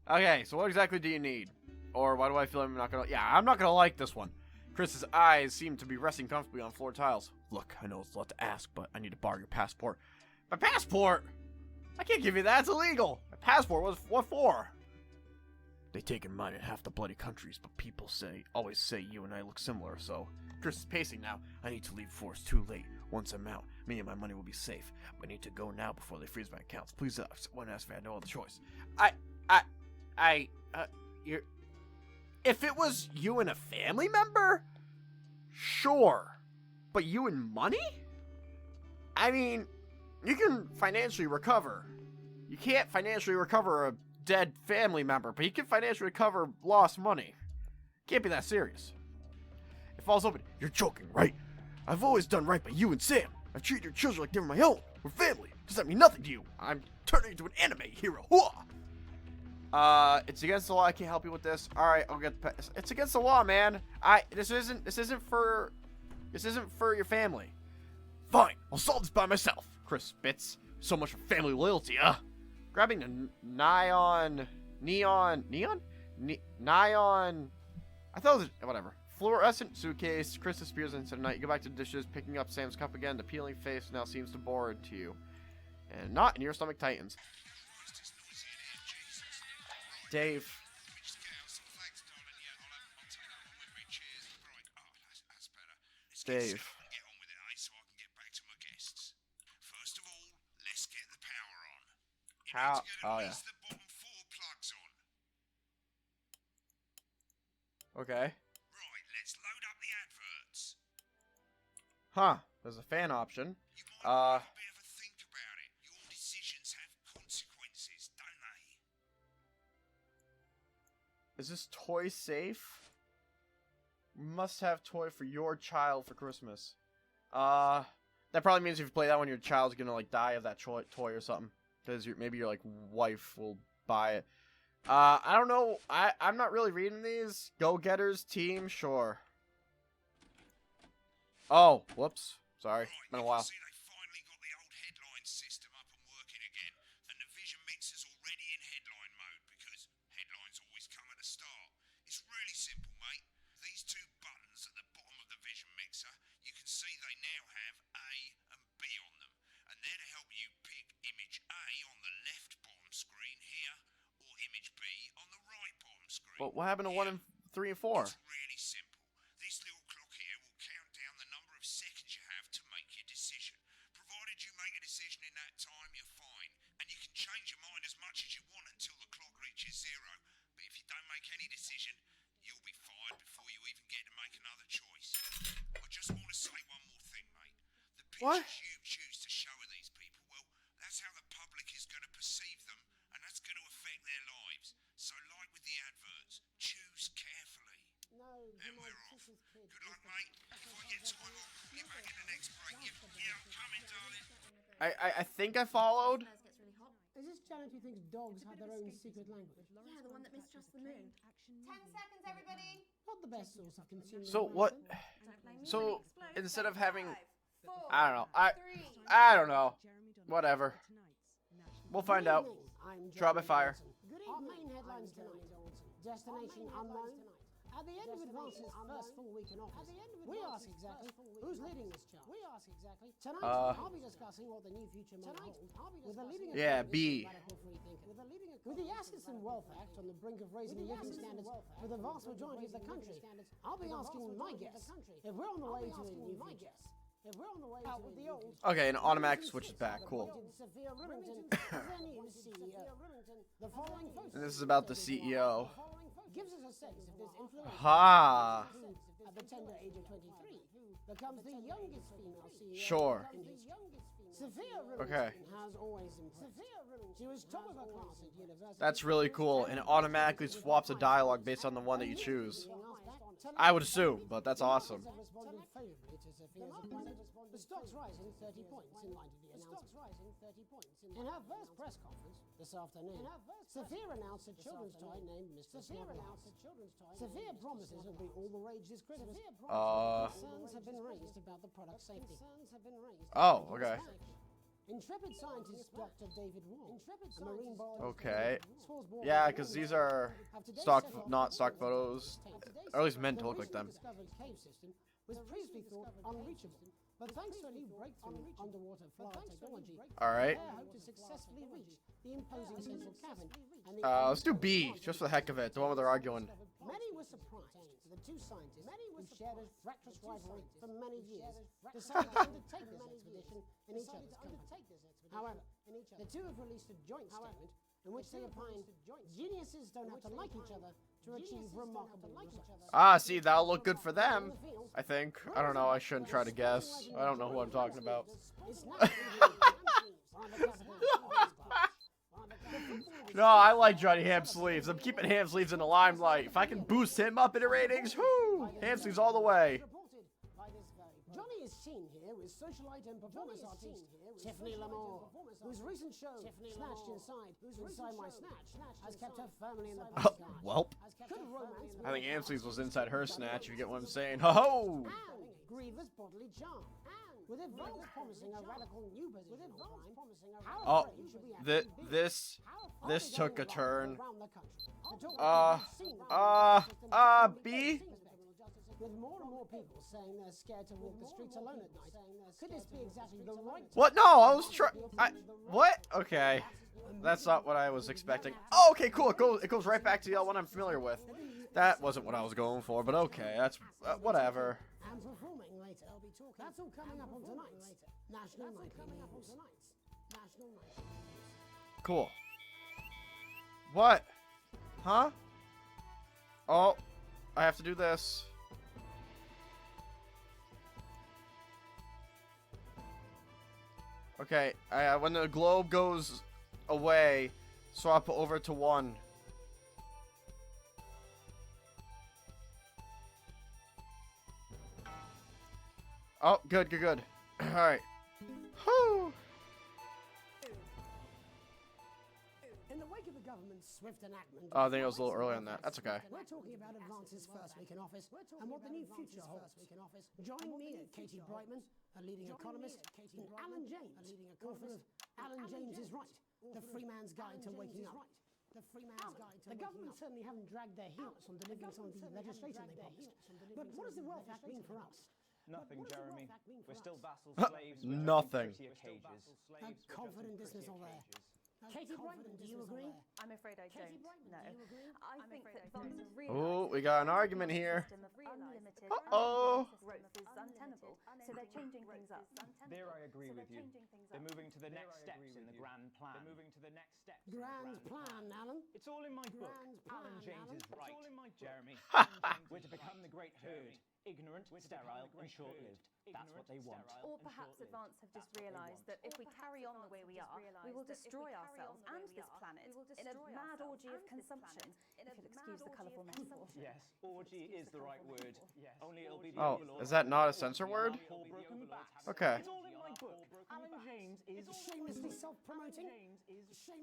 Okay, so what exactly do you need? Or why do I feel I'm not gonna... Yeah, I'm not gonna like this one. Chris's eyes seem to be resting comfortably on floor tiles. Look, I know it's a lot to ask, but I need to borrow your passport. My passport? I can't give you that. It's illegal. My passport was... What for? They taken mine in half the bloody countries, but people always say you and I look similar, so... Chris is pacing now. I need to leave before it's too late. Once I'm out, me and my money will be safe. But I need to go now before they freeze my accounts. Please, one ask if I had no other choice. You're... If it was you and a family member? Sure. But you and money? I mean, you can financially recover. You can't financially recover a dead family member, but you can financially recover lost money. Can't be that serious. It falls open. You're joking, right? I've always done right by you and Sam. I've treated your children like they're my own. We're family. Does that mean nothing to you? I'm turning into an anime hero. Hooah! It's against the law. I can't help you with this. All right, I'll get. It's against the law, man. This isn't for your family. Fine, I'll solve this by myself. Chris spits. So much for family loyalty, huh? Grabbing the neon. I thought it was whatever. Fluorescent suitcase. Chris disappears into the night. You go back to the dishes, picking up Sam's cup again. The peeling face now seems to bore to you, and not in your stomach tightens. Dave. Dave. First of all, let's get the power on. How? Oh yeah. The bottom 4 plugs on. Okay. Right, let's load up the adverts. Huh. There's a fan option. You might want a bit of a think about it. Your decisions have consequences, don't they? Is this toy safe? Must have toy for your child for Christmas. That probably means if you play that one, your child's gonna like die of that toy or something. Because maybe your like wife will buy it. I don't know. I'm not really reading these. Go-getters team, sure. Oh, whoops. Sorry. Right, Been a you while. can see they finally got the old headline system up and working again, and the Vision Mixer's already in headline mode because headlines always come at the start. It's really simple, mate. These 2 buttons at the bottom of the Vision Mixer, you can see they now have A and B on them, and they're to help you pick image A on the left bottom screen here, or image B on the right bottom screen. But what happened to 1 and 3 and 4? It's really simple. This little clock here will count down the number of seconds you have to make your decision. Provided you make a decision in that time, you're fine. And you can change your mind as much as you want until the clock reaches 0. But if you don't make any decision, you'll be fired before you even get to make another choice. I just want to say one more thing, mate. The What? pictures you choose to show of these people, well, that's how the public is going to perceive them, and that's going to affect their lives. So like with the adverts, choose carefully. No, and we're off. Good luck, mate. If I get time, I'll call you back in the next break. Yeah, I'm coming, darling. I think I followed. Is this Janet who thinks dogs have their own secret language? Yeah, the one that mistrusts the moon. 10 seconds, everybody. Not the best source of consumer So what? information. So instead of having, 5, 4, I don't know. 3. I don't know. Whatever. We'll find out. I'm Trial by fire. Our main headlines tonight. Destination unknown. At the end of Advance's first full week in office, we ask exactly who's leading this charge. Tonight, I'll be discussing what the new future may hold with a leading Yeah, economist B. and radical free thinker. With the Assets and Wealth Act on the brink of raising living standards for the vast majority of the country, I'll be asking my guess if we're on the way to a new future. If we're on the way out with the old. Okay, and automatic switches back. Cool. Sophia Remington is their new CEO. The following photo And this is about the CEO. gives us a sense of this influence. Ha. At the tender age of 23, becomes the youngest female CEO. Sure. in history. Sophia Remington Okay. has always impressed. She was top of her class at university. That's really cool, and it automatically swaps a dialogue based on the one that you choose. I would assume, but that's awesome. Responded favorably to Sophia's appointment. The stock's rising 30 points in light of the announcement. In her first press conference this afternoon, Sophia announced a children's toy named Mr. Snugglebus. Sophia promises it'll be all the rage this Christmas. Concerns have been raised about the product's safety. Oh, okay. Intrepid scientist Dr. David Wong, a marine biologist. Okay. Swansborn Yeah, because these are not stock photos, or at least meant to look like them. The discovered cave system was previously thought unreachable, but thanks to a new breakthrough in underwater flower technology, All right. they hope to successfully reach the imposing central cavern. And the Let's do B, just for the heck of it. The one where they're arguing. Many were surprised that the two scientists, who shared a fractious rivalry for many years, decided to undertake this expedition in each other's company. However, the two have released a joint statement in which they opine geniuses don't have to like each other to achieve remarkable results. Ah, see, that'll look good for them, I think. I don't know, I shouldn't try to guess. I don't know who I'm talking about. It's not No, I like Johnny Ham Sleeves. I'm keeping Ham Sleeves in the limelight. If I can boost him up in the ratings, whoo! Ham Sleeves all the way. Johnny is seen here with socialite and performance artist Tiffany Lamore, whose recent show, Snatched Inside My Snatch, has kept her firmly in the postcard. Welp. Could romance I think Ham Sleeves was inside her snatch, if you get what I'm saying. Ho-ho! and grievous bodily charm. With Advance promising a radical new position on crime, how Oh, afraid should we actually be? this took a turn. Around the country to talk about the scene B? with more and more people saying they're scared to walk the streets alone at night, could this be exactly the right What? No, I was trying. What? Okay. That's not what I was expecting. Oh, okay, cool. It goes right back to the one I'm familiar with. That wasn't what I was going for, but okay. That's whatever. and performing later? That's all coming up on tonight's National Nightly News. Cool. What? Huh? Oh, I have to do this. Okay, when the globe goes away, swap over to 1. Oh, good. Alright. Whew. In the wake of the government's swift enactment, Oh, I think it was a little early on that. That's okay. we're talking about Advance's first week in office and what the new future holds. Joining me are Katie Brightman, a leading economist, and Alan James, author of Alan James is Right, The Free Man's Guide to Waking Up. The government certainly haven't dragged their heels on delivering some of the legislation they promised. But what does the Wealth Act mean for us? Nothing, Jeremy. We're still vassal Huh, slaves. nothing. Prettier cages. A confident dismissal there. Katie Brightman, do you agree? I'm afraid I don't. No. I think that Advance's real Oh, we got an argument here. system of unlimited Uh-oh. growth is untenable, so they're changing things up. There I agree with you. Changing things They're up. moving to the next steps in the grand plan. They're moving to the next steps. Grand plan, Alan. It's all in my book. Grand Alan plan, James Alan. is right, Jeremy. We're to become the great herd, Ignorant, sterile, and short-lived. That's what they want. Or perhaps Advance have just realised that if we carry on the way we are, we will destroy ourselves and this planet in a mad orgy of consumption, if you'll excuse the colourful metaphor. Yes, orgy is the right word. Only it'll be the Oh, is that not a censor word? Okay. It's all in my book. Alan James is Shamelessly self-promoting.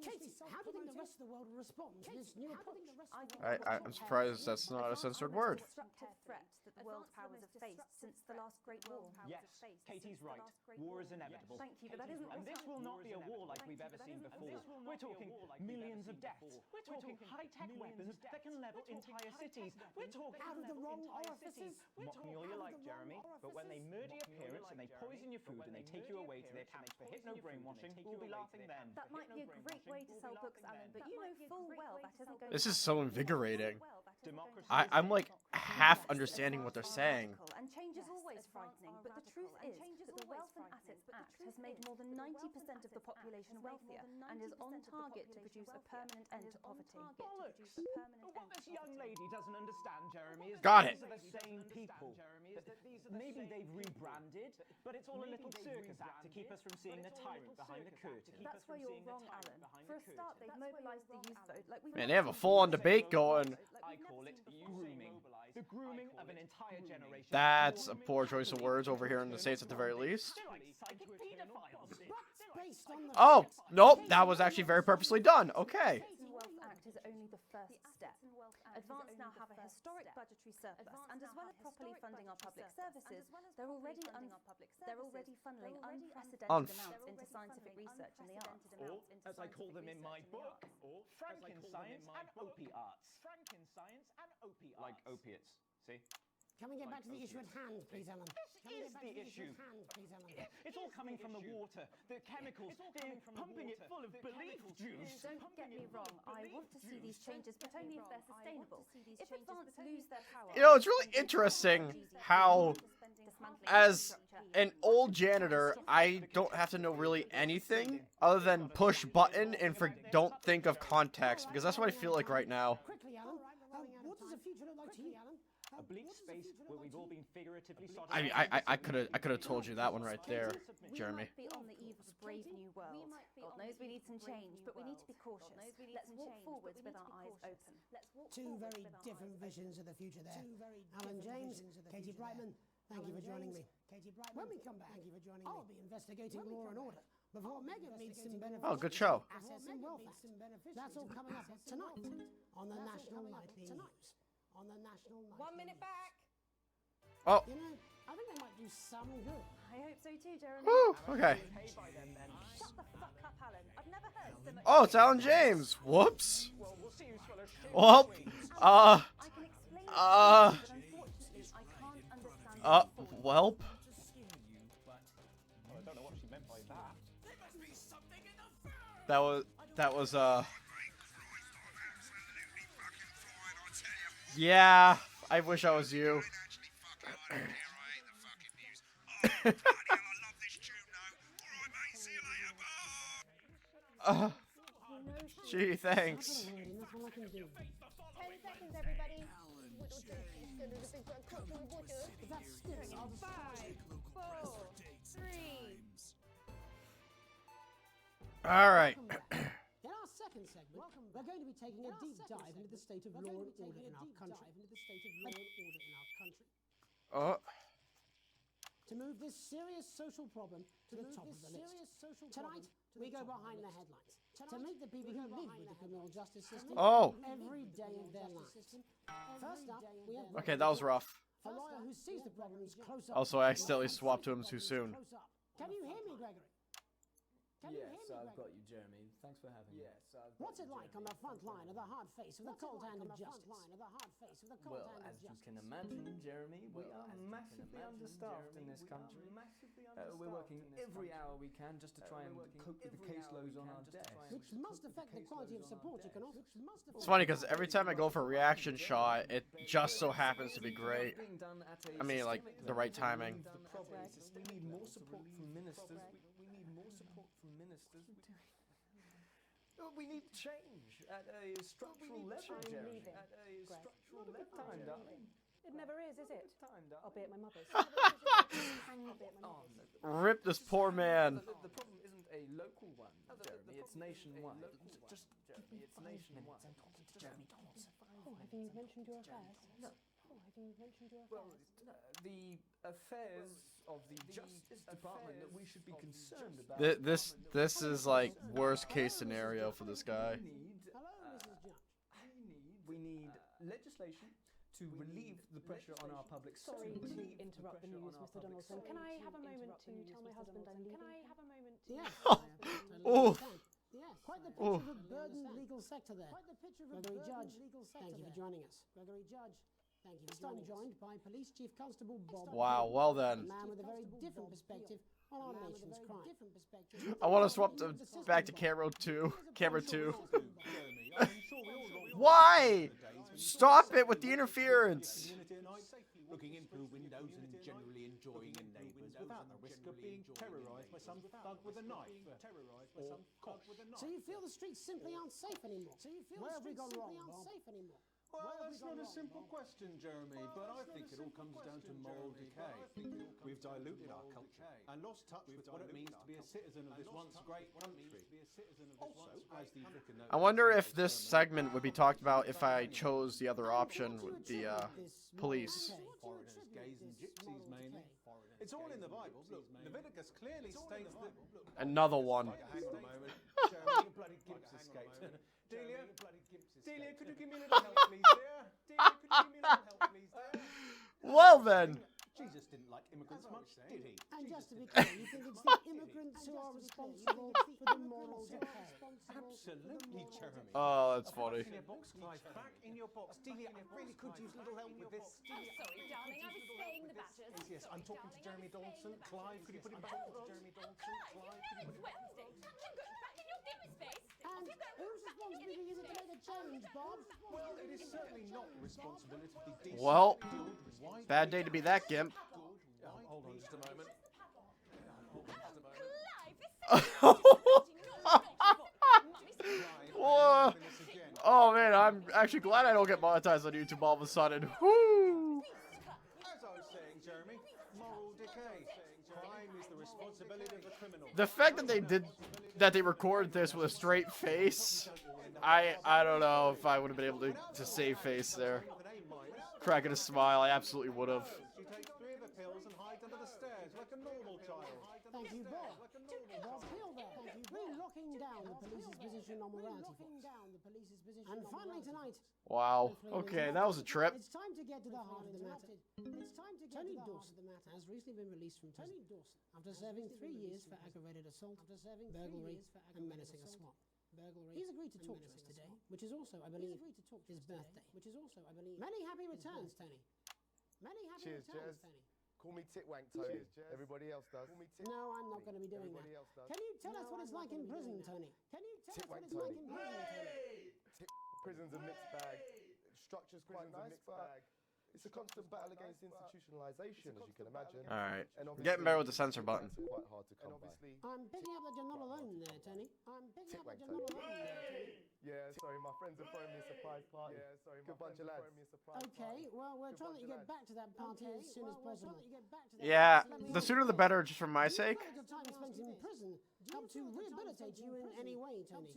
Katie, how do you think the rest of the world will respond to this new approach? I'm surprised that's not a censored word. Destructive threat that the world powers have faced since the last Great War. Yes, Katie's right. War is inevitable. Thank you, but that isn't And this will not be a war like we've ever seen before. We're talking millions of deaths. We're talking high-tech weapons that can level entire cities. We're talking Out of the wrong orifices. Mock me all you like, Jeremy, but when they murder your parents and they poison your food and they take you away to their camps for hypno-brainwashing, we'll be laughing then. That might be a great way to sell books, Alan, but you know full well that isn't going This is so invigorating. Democracy I'm like half understanding what they're saying. And change is always frightening, but the truth is that the Wealth and Assets Act has made more than 90% of the population wealthier and is on target to produce a permanent end to poverty. bollocks! What this young lady doesn't understand, Jeremy, is Got that it. these are the same people. Maybe they've rebranded, but it's all a little circus act to keep us from seeing the tyrant behind the curtain. That's where you're wrong, Alan. For a start, they've mobilised the youth vote like we... Man, they have a full-on debate going. I call it grooming. The grooming of an entire generation. That's a poor choice of words over here in the States at the very least. They're like psychic pedophiles. Based on the Oh, nope, that was actually very purposely done. Okay. The Wealth Act is only the first step. Advance now have a historic budgetary surplus, and as well as properly funding our public services, they're already funneling unprecedented amounts into scientific research in the arts. Or, as I call them in my book, Frankenscience and opiates. Frankenscience and opiates. Like opiates, see? Can we get back to the issue at hand, please, Alan? This is the issue. It's all coming from the water, the chemicals. They're pumping it full of belief juice. Don't get me wrong, I want to see these changes, but only if they're sustainable. If Advance lose their power... You know, it's really interesting how, as an old janitor, I don't have to know really anything other than push button and don't think of context, because that's what I feel like right now. Quickly, Alan. What does the future look like to you, Alan? A bleak space where we've all been figuratively I could have told you that one right there, Jeremy. We might be on the eve of a brave new world. God knows we need some change, but we need to be cautious. Let's walk forwards with our eyes open. Two very different visions of the future there. Alan James, Katie Brightman, thank you for joining me. When we come back, I'll be investigating law and order before Megan meets some benefits. Oh, good show. Assets and wealth act. That's all coming up tonight on the National Nightly News. 1 minute back. Oh, You know, I think they might do some good. I hope so too, Jeremy. whew, okay. Shut the fuck up, Alan. I've never heard so much... Oh, it's Alan James. Whoops. Well, we'll see who's full of shit. Well, I can explain it to you, but unfortunately, I can't understand... welp. Well, I don't know what she meant by that. That was, yeah, I wish I was you. Gee, thanks. 10 seconds, everybody. Five, four, three. All right. In our second segment, we're going to be taking a deep dive into the state of law and order in our country. To move this serious social problem to the top of the list. Tonight, we go behind the headlines to meet the people who live with the criminal justice system every day of their lives. First up, we have Okay, that was rough. a lawyer who sees the problems close up. Also, I accidentally swapped to him too soon. Can you hear me, Gregory? Yes, I've got you, Jeremy. Thanks for having me. What's it like on the front line of the hard face of the cold hand of justice? Well, as you can imagine, Jeremy, we are massively understaffed in this country. We're working every hour we can just to try and cope with the caseloads on our desk. Which must affect the quality of support you can offer. It's funny because every time I go for a reaction shot, it just so happens to be great. I mean, like, the right timing. The problem is we need more support from ministers. We need more support from ministers. We need change at a structural level, Jeremy. At a structural level. Time, darling. It never is it? I'll be at my mother's. Rip this poor man. The problem isn't a local one, Jeremy. It's nationwide. Just give me 5 minutes. I'm talking to Jeremy Donaldson. Oh, have you mentioned your affairs? No. Oh, have you mentioned your affairs? Well, the affairs of the Justice Department that we should be concerned about. This is like worst case scenario for this guy. We need legislation to relieve the pressure on our public. Sorry to interrupt the news, Mr. Donaldson. Can I have a moment to tell my husband I'm leaving? Can I have a moment to... Yes. Oh. Yes. Quite the picture of a burdened legal sector there. Gregory Judge, thank you for joining us. Gregory Judge, thank you. This time joined by Police Chief Constable Bob. Wow, well then. A man with a very different perspective on our nation's crime. I want to swap back to camera 2. Camera 2. Why? Stop it with the interference. Looking in through windows and generally enjoying your neighbours without the risk of being terrorised by some thug with a knife. So you feel the streets simply aren't safe anymore? Where have we gone wrong, Bob? Well, that's not a simple question, Jeremy, but I think it all comes down to moral decay. We've diluted our culture and lost touch with what it means to be a citizen of this once great country. Also, as the vicar noted, I wonder if this segment would be talked about if I chose the other option with the police. foreigners, gays and gypsies mainly. It's all in the Bible. Look, Leviticus clearly states that... Another one. Hang on a moment. Jeremy, your bloody Gimps escaped. Delia, could you give me a little help, please, dear? Delia, could you give me a little help, please, dear? Well then. Jesus didn't like immigrants much, did he? And just to be clear, you think it's the immigrants who are responsible for the moral decay? Absolutely, Jeremy. Oh, that's funny. Back in your box, Clive. Back in your box. Delia, I really could use a little help with this. I'm sorry, darling. I was saying the Badgers. Yes, I'm talking to Jeremy Donaldson. Clive, could you put him back to Jeremy Donaldson? Clive, could you put him back? Wednesday. I'm going back in your dimmer space. And whose responsibility is it to make a change, Bob? Well, it is certainly not the responsibility of the decent, Well, good, white... bad day to be that Gimp. Hold on just a moment. Whoa. Oh man, I'm actually glad I don't get monetized on YouTube all of a sudden. Woo! As I was saying, Jeremy, moral decay. Crime is the responsibility of the criminal. The fact that they recorded this with a straight face, I don't know if I would have been able to save face there. Cracking a smile, I absolutely would have. She takes 3 of the pills and hides under the stairs like a normal child. Thank you, Bob. Bob Hill there. We're locking down the police's position on morality force. And finally tonight... Wow. Okay, that was a trip. It's time to get to the heart of the matter. Tony Dawson has recently been released from prison after serving 3 years for aggravated assault, burglary, and menacing a swamp. He's agreed to talk to us today, which is also, I believe, his birthday. Many happy returns, Tony. Many happy returns, Tony. Call me Titwank, Tony. Everybody else does. No, I'm not going to be doing that. Can you tell us what it's like in prison, Tony? Can you tell us what it's like in prison, Tony? Prison's a mixed bag. Structure's quite nice, but it's a constant battle against institutionalization, as you can imagine. All right, getting better with the censor button. Quite hard to come by. I'm picking up that you're not alone there, Tony. Yeah, sorry, my friends are throwing me a surprise party. Good bunch of lads. Okay, well, we're trying to get back to that party as soon as possible. Yeah, the sooner the better, just for my sake. Your time spent in prison help to rehabilitate you in any way, Tony.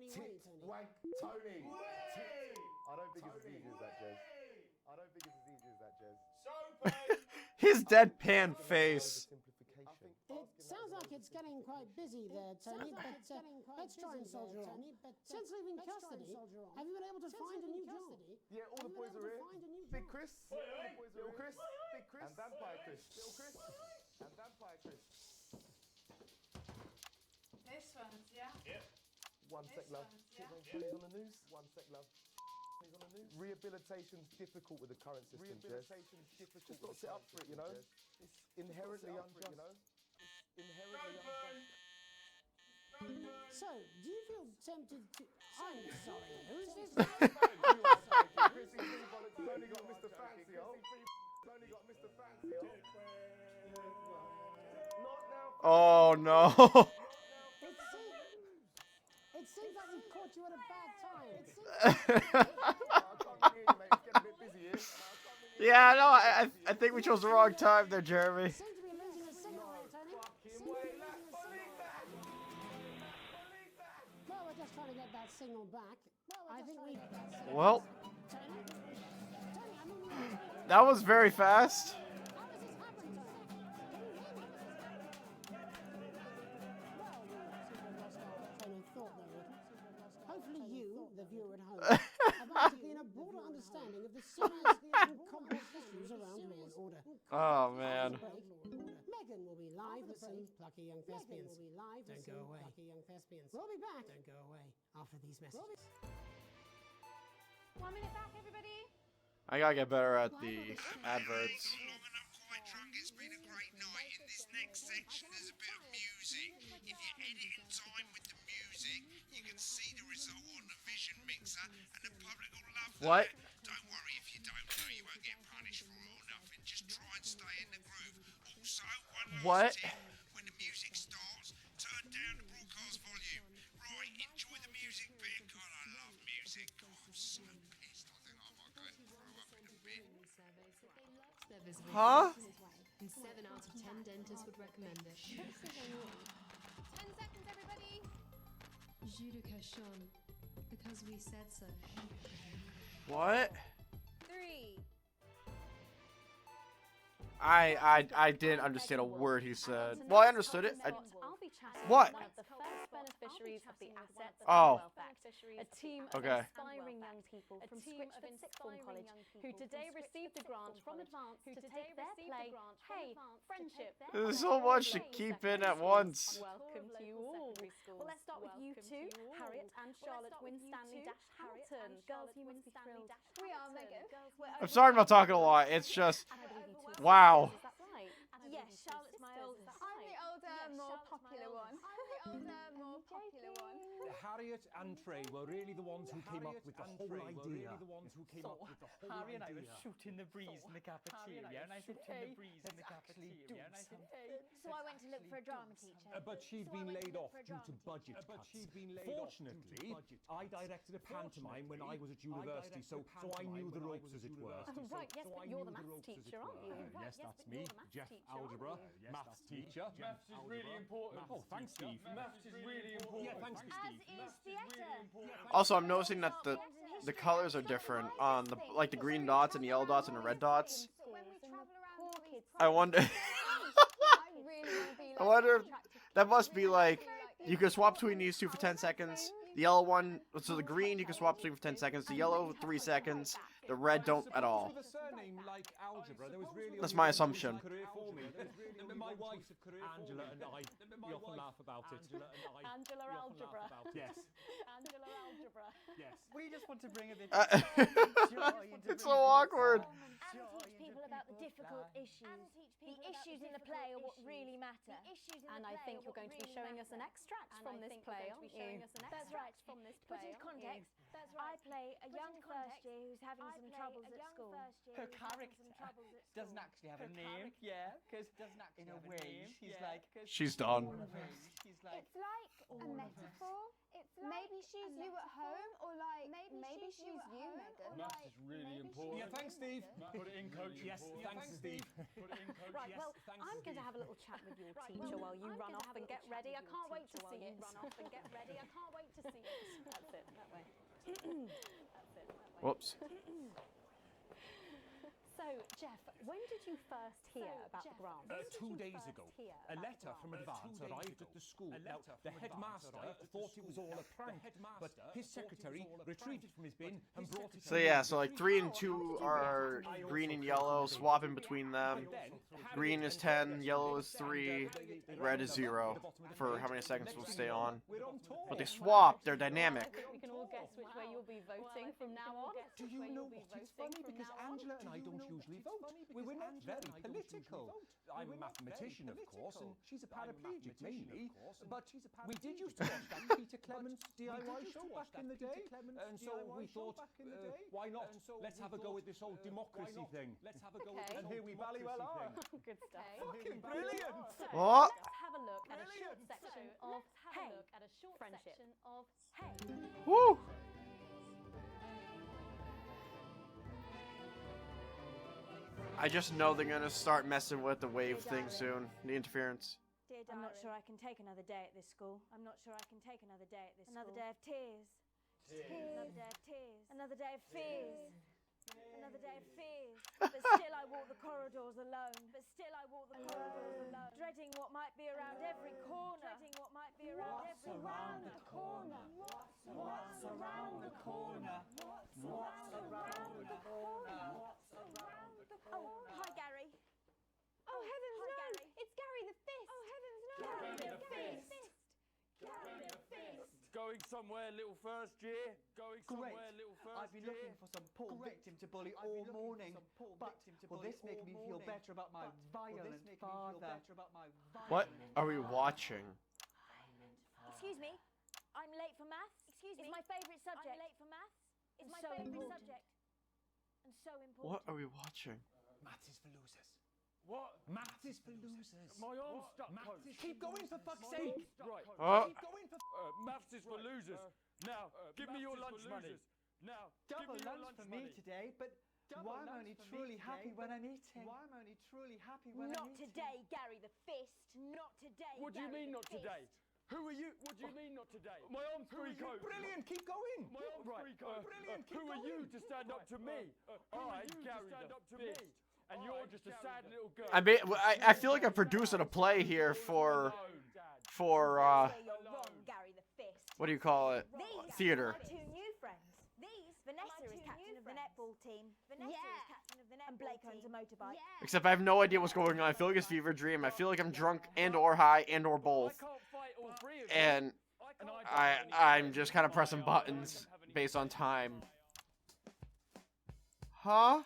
Titwank, Tony. I don't think it's as easy as that, Jez. His deadpan face. It sounds like it's getting quite busy there, Tony, but let's try and soldier on. Since leaving custody, have you been able to find a new job? Yeah, all the boys are here. Big Chris, Little Chris, Big Chris, and Vampire Chris. Little Chris, and Vampire Chris. This one's, yeah? Yep. One sec, love. Tony's on the news. One sec, love. Rehabilitation's difficult with the current system, Jez. Just got to sit up for it, you know? It's inherently unjust, you know? So, do you feel tempted to... I'm sorry, who's this? Only got Mr. Fancy, Only got Mr. Fancy, Oh no. It seems like we've caught you at a bad time. I can't hear you, mate. It's getting a bit busy here. Yeah, no, I think we chose the wrong time there, Jeremy. Seem to be losing a signal there, Tony. Seem to be losing a signal. Well, we're just trying to get that signal back. I think we. Well, Tony, I mean, that was very fast. how does this happen, Tony? Can you hear me? Well, we seem to have lost our train of thought there, Rick. Hopefully you, the viewer at home, have managed to gain a broader understanding of the serious and complex issues around law and order. Oh, man. Megan will be live with some plucky young thespians. Don't go away. We'll be back. Don't go away after these messages. 1 minute back, everybody. I gotta get better at the adverts. Long and I'm quite drunk. It's been a great night. In this next section, there's a bit of music. If you edit in time with the music, you can see the result on the Vision Mixer, and the public will love that. What? Don't worry if you don't know, you won't get punished for it or nothing. Just try and stay in the groove. Also, one last tip, when the music starts, turn down the broadcast volume. Right, enjoy the music bit. God, I love music. God, I'm so pissed. I think I might go and throw up in a bit. Huh? And 7 out of 10 dentists would recommend it. 10 seconds, everybody. Jus de cochon, because we said so. What? 3. I didn't understand a word he said. Well, I understood it. I'll be chatting What? with one of the first beneficiaries of the Assets Oh. and Wealth Act, a team of Okay. inspiring young people from Switchfoot Sixth Form College who today received a grant from Advance to take their play, Hey, Friendship. There's so much to keep in at once. Welcome to you all. Well, let's start with you two, Harriet and Charlotte Winstanley-Hamilton. Girls, you must be thrilled. We are, Megan. I'm sorry about talking a lot. It's just, wow. Is that right? Yes, Charlotte's my oldest. I'm the older, more popular one. Harriet and Trey were really the ones who came up with the whole idea. Harry and I were shooting the breeze in the cafeteria, and I said, hey, let's actually do something. So I went to look for a drama teacher. But she'd been laid off due to budget cuts. Fortunately, I directed a pantomime when I was at university, so I knew the ropes, as it were. Oh, right, yes, but you're the maths teacher, aren't you? Yes, that's me, Jeff Algebra, maths teacher. Maths is really important. Oh, thanks, Steve. Maths is really important. Yeah, thanks, As Steve. is theatre. Also, I'm noticing that the colors are different on the the green dots and the yellow dots and the red dots. But when we travel around, I wonder. I really want to be like I wonder. That must be like you can swap between these two for 10 seconds. The yellow one, so the green you can swap between for 10 seconds. The yellow 3 seconds. The red don't at all. With a surname like Algebra, there was really That's only my one assumption. career for me. My wife, Angela, and I, we often laugh about it. Angela Algebra. Yes. Angela Algebra. Yes. We just want to bring a bit Uh, of joy into It's so awkward. and teach people about the difficult issues. The issues in the play are what really matter. And I think you're going to be showing us an extract from this play, aren't you? That's right. To put into context, I play a young first year who's having some troubles at school. Her character doesn't actually have a name, yeah, because in a way she's like She's done. she's like It's like a metaphor. Maybe she's you at home, or like maybe she's you, Megan. Maths is really important. Yeah, thanks, Steve. Put it in, coach. Yes, thanks, Steve. Put it in, coach. Right, well, I'm going to have a little chat with your teacher while you run off and get ready. I can't wait to see it. Run off and get ready. I can't wait to see it. That's it, that way. That's it, that way. Whoops. So, Jeff, when did you first hear about the grant? 2 days ago, a letter from Advance arrived at the school. Now, the headmaster thought it was all a prank, but his secretary retrieved it from his bin and brought it. So yeah, so like 3 and 2 are green and yellow, swapping between them. Green is 10, yellow is 3, red is 0 for how many seconds will stay on. But they swap, they're dynamic. We can all guess which way you'll be voting from now on. Do you know what? It's funny because Angela and I don't usually vote. We're not very political. I'm a mathematician, of course, and she's a paraplegic mainly. But we did used to watch that Peter Clements DIY show back in the day, and so we thought, why not? Let's have a go at this whole democracy thing. Okay. And here we bally well are. Good stuff. Fucking brilliant! What? Let's have a look at a short section of Friendship. Woo! I just know they're gonna start messing with the wave thing soon. The interference. I'm not sure I can take another day at this school. I'm not sure I can take another day at this school. Another day of tears. Another day of tears. Another day of fears. Another day of fears. But still I walk the corridors alone. But still I walk the corridors alone. Dreading what might be around every corner. Dreading what might be around every around the corner. What's around the corner? What's around the corner? What's around the corner? Oh, hi Gary. Oh heavens Hi, no! Gary. It's Gary the Fist! Oh heavens no! Gary the Fist! Gary the Fist. Going somewhere, little first year. Going somewhere, little first I've been looking for some poor victim to bully all morning, but will this make me feel better about my violent father? What are we watching? Excuse me. I'm late for maths. Excuse me. It's my favourite subject. I'm late for maths. It's my favourite subject. And so important. What are we watching? Maths is for losers. What? Maths is for losers. My arm's stuck. Keep going, for fuck's sake. Right. Keep going, for maths is for losers. Now, give me your lunch money. Now, Double give me your lunch lunch for money. me today, but why am I only truly happy when I'm eating? Why am I only truly happy when I'm Not eating? today, Gary the Fist. Not today. What do you Gary mean the not Fist. today? Who are you? What do you mean not today? My arm's free coat. Brilliant, keep going. My arm's free coat. Brilliant, keep Who are going. you to stand up to me? I, Gary the Fist. And you're just a sad little girl. I feel like I'm producing a play here for You're wrong, Gary the Fist. what do you call it? These Theater. are my two new friends. Vanessa is captain of the netball team. Vanessa is captain of the netball and Blake owns a motorbike. Except I have no idea what's going on. I feel like it's fever dream. I feel like I'm drunk and or high and or both. And I'm just kind of pressing buttons based on time. Huh?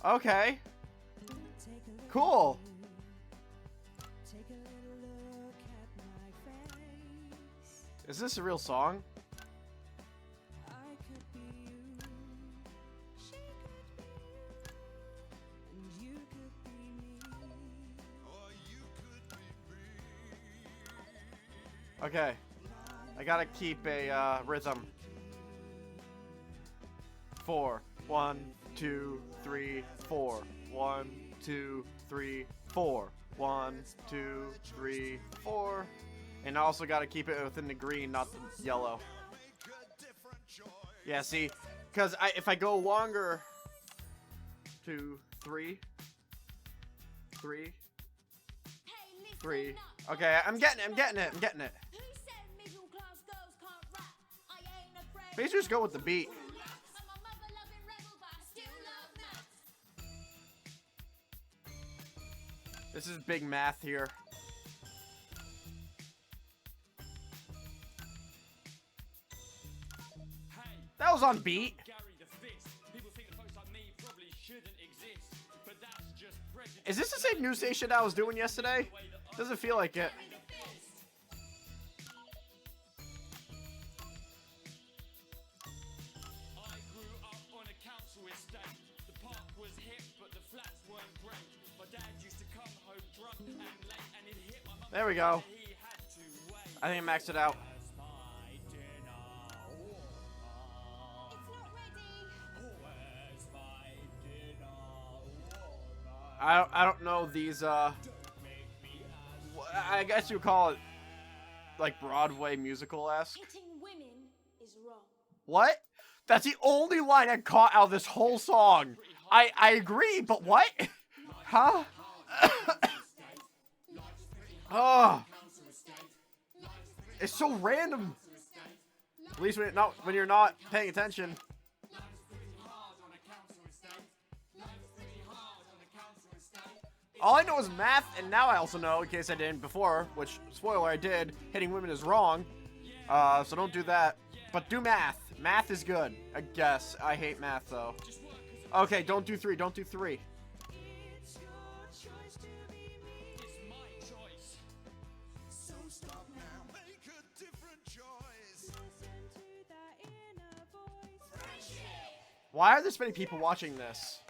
Okay. Cool. Is this a real song? Okay. I gotta keep a rhythm. 4, 1, 2, 3, 4. 1, 2, 3, 4. 1, 2, 3, 4. And I also gotta keep it within the green, not the yellow. Yeah, see, because if I go longer, 2, 3, 3, 3. Okay, I'm getting it. Basically, just go with the beat. This is big math here. That was on beat. Is this the same news station I was doing yesterday? Doesn't feel like it. There we go. I think I maxed it out. I don't know these, I guess you call it, like, Broadway musical-esque. Hitting women is wrong. What? That's the only line I caught out of this whole song. I agree, but what? Huh? Oh. It's so random. At least when you're not paying attention. All I know is math, and now I also know, in case I didn't before, which, spoiler, I did, hitting women is wrong. So don't do that. But do math. Math is good, I guess. I hate math, though. Okay, don't do 3. Don't do 3. Why are there so many people watching this?